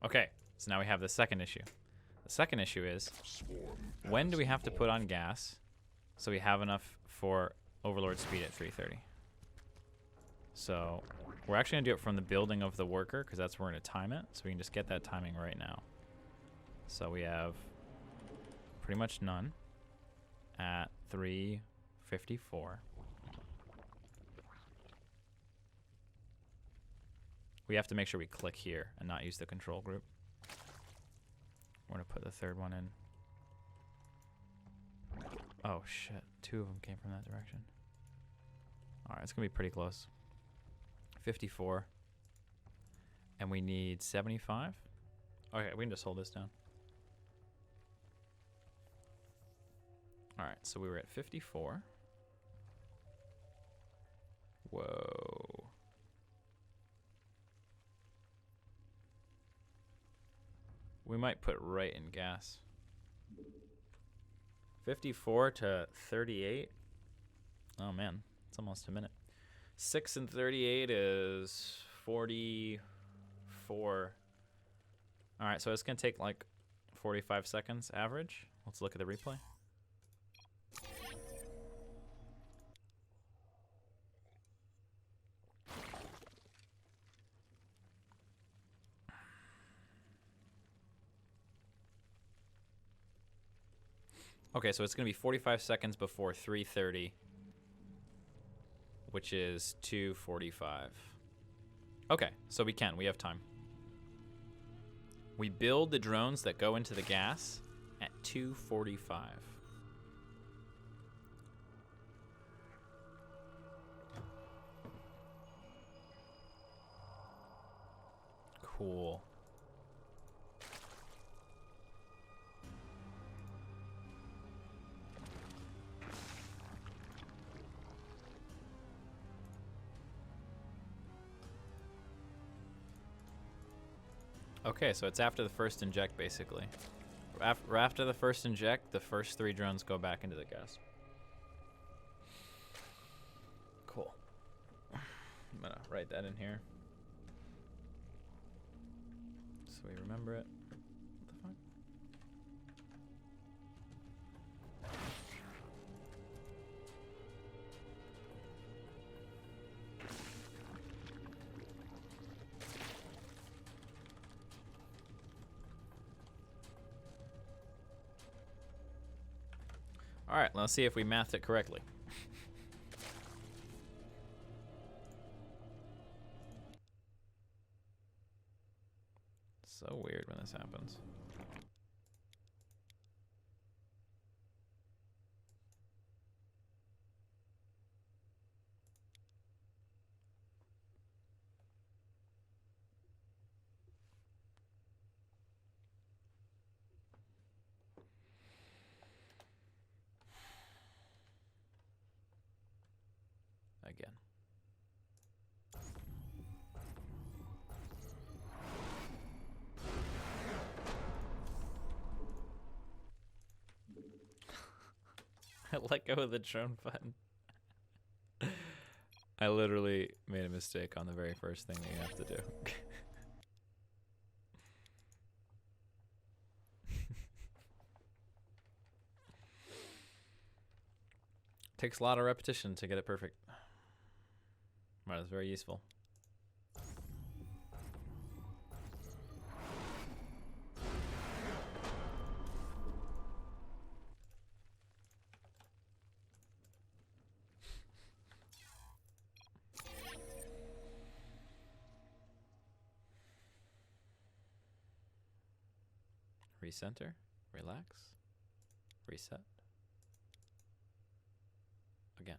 okay. So now we have the second issue. The second issue is when do we have to put on gas so we have enough for overlord speed at 330? So we're actually gonna do it from the building of the worker because that's where we're gonna time it. So we can just get that timing right now. So we have pretty much none at 354. We have to make sure we click here and not use the control group. We're gonna put the third one in. Oh shit, 2 of them came from that direction. All right, it's gonna be pretty close. 54. And we need 75. Okay, we can just hold this down. All right, so we were at 54. Whoa. We might put right in gas. 54 to 38. Oh man, it's almost a minute. 6 and 38 is 44. All right, so it's gonna take like 45 seconds average. Let's look at the replay. Okay, so it's going to be 45 seconds before 3:30, which is 2:45. Okay, so we have time. We build the drones that go into the gas at 2:45. Cool. Okay, so it's after the first inject, basically. After the first inject, the first 3 drones go back into the gas. Cool. I'm gonna write that in here so we remember it. What the fuck? All right, let's see if we mathed it correctly. So weird when this happens. Again. I let go of the drone button. I literally made a mistake on the very first thing that you have to do. Takes a lot of repetition to get it perfect. But it's very useful. Recenter, relax, reset. Again.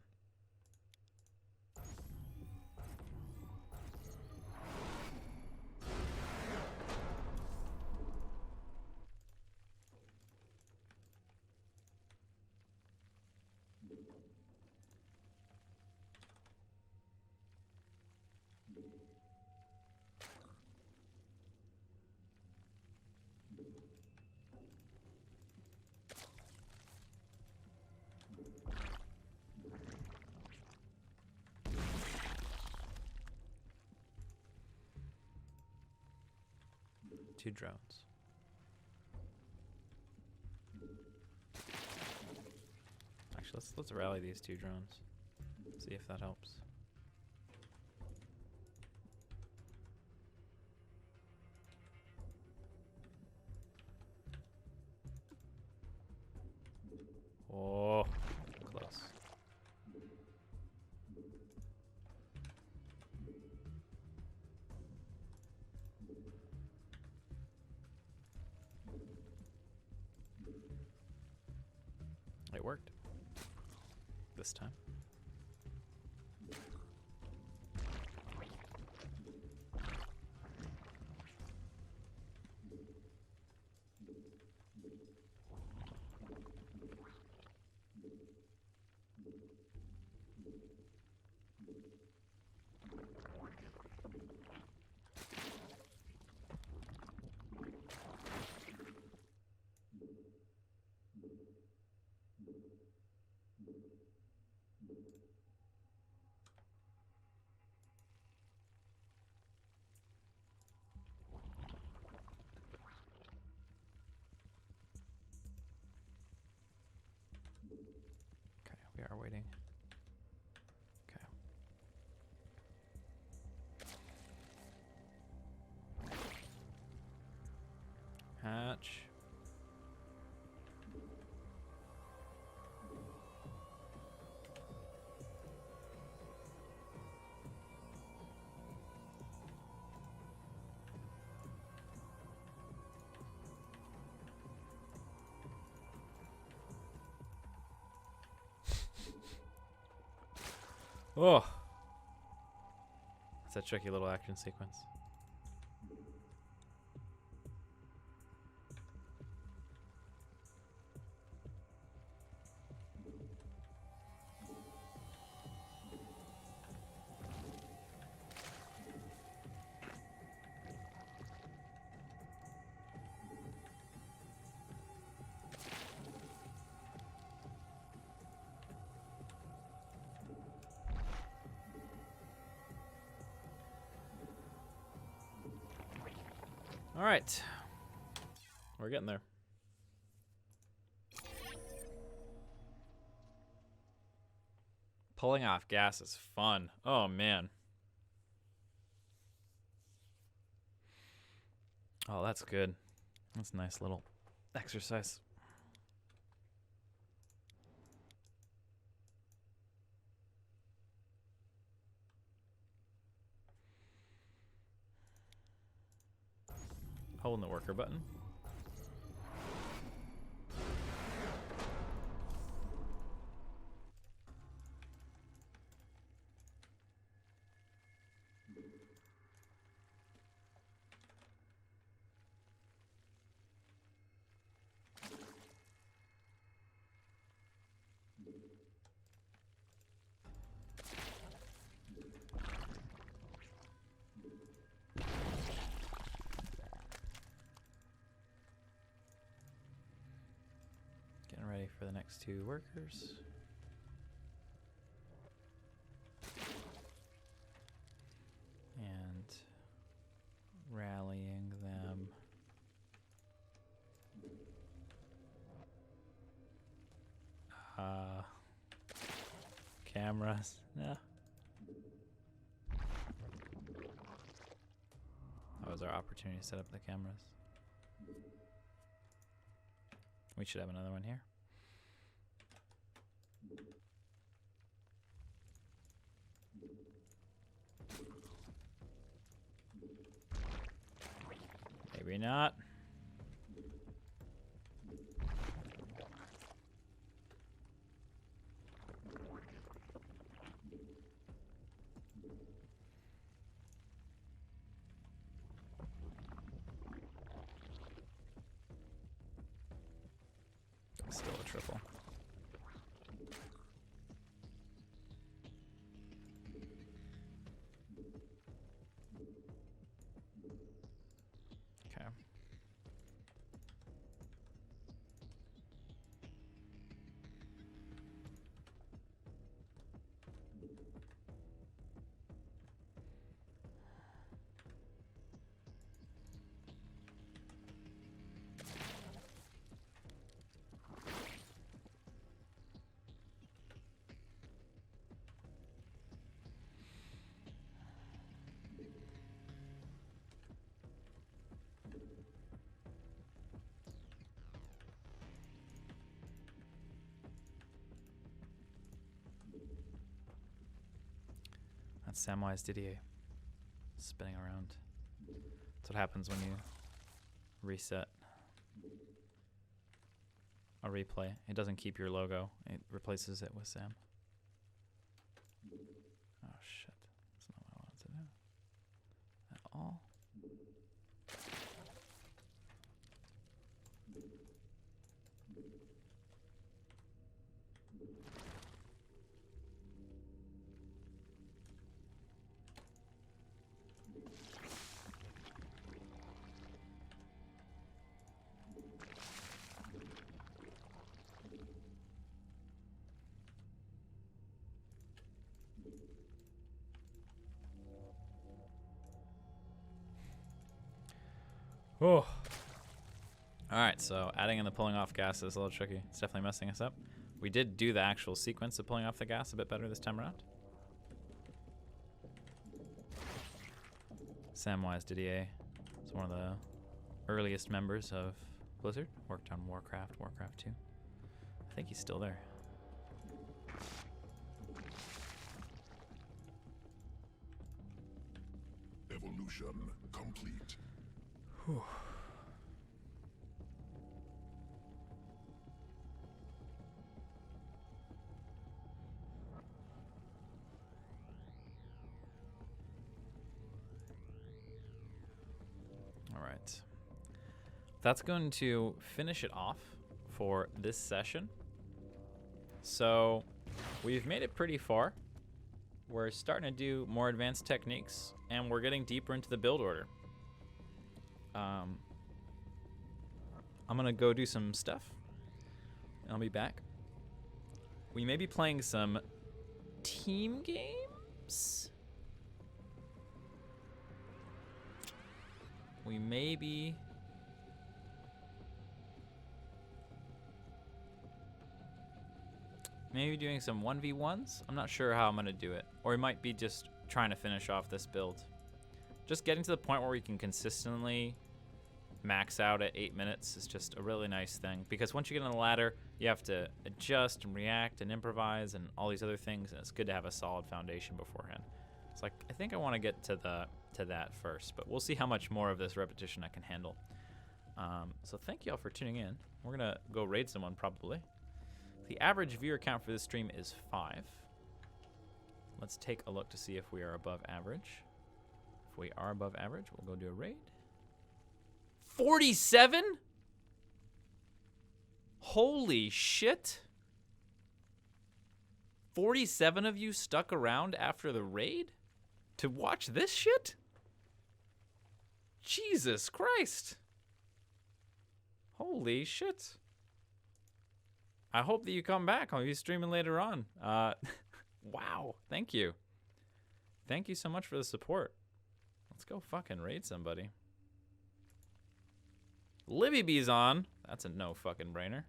Two drones. Actually, let's rally these two drones. See if that helps. Oh, close. It worked. This time. Okay, we are waiting. Okay. Hatch. Oh, it's a tricky little action sequence. All right, we're getting there. Pulling off gas is fun. Oh man. Oh, that's good. That's a nice little exercise. holding the worker button. Getting ready for the next 2 workers. And rallying them. Cameras. No. That was our opportunity to set up the cameras. We should have another one here. Maybe not. Still a triple. Okay. That's Samwise Didier spinning around. That's what happens when you reset a replay. It doesn't keep your logo. It replaces it with Sam. Oh shit. That's not what I wanted to do at all. Oh. Alright, so adding in the pulling off gas is a little tricky. It's definitely messing us up. We did do the actual sequence of pulling off the gas a bit better this time around. Samwise Didier is one of the earliest members of Blizzard. Worked on Warcraft, Warcraft 2. I think he's still there. Evolution complete. Whew. All right. That's going to finish it off for this session. So we've made it pretty far. We're starting to do more advanced techniques, and we're getting deeper into the build order. I'm gonna go do some stuff, and I'll be back. We may be playing some team games. We may be doing some 1v1s. I'm not sure how I'm gonna do it, or we might be just trying to finish off this build. Just getting to the point where we can consistently max out at 8 minutes is just a really nice thing, because once you get on the ladder, you have to adjust and react and improvise and all these other things, and it's good to have a solid foundation beforehand. It's like, I think I want to get to that first, but we'll see how much more of this repetition I can handle. So thank y'all for tuning in. We're gonna go raid someone probably. The average viewer count for this stream is 5. Let's take a look to see if we are above average. If we are above average, we'll go do a raid. 47? Holy shit. 47 of you stuck around after the raid to watch this shit? Jesus Christ. Holy shit. I hope that you come back. I'll be streaming later on. Wow. Thank you. Thank you so much for the support. Let's go fucking raid somebody. Libby B's on. That's a no fucking brainer.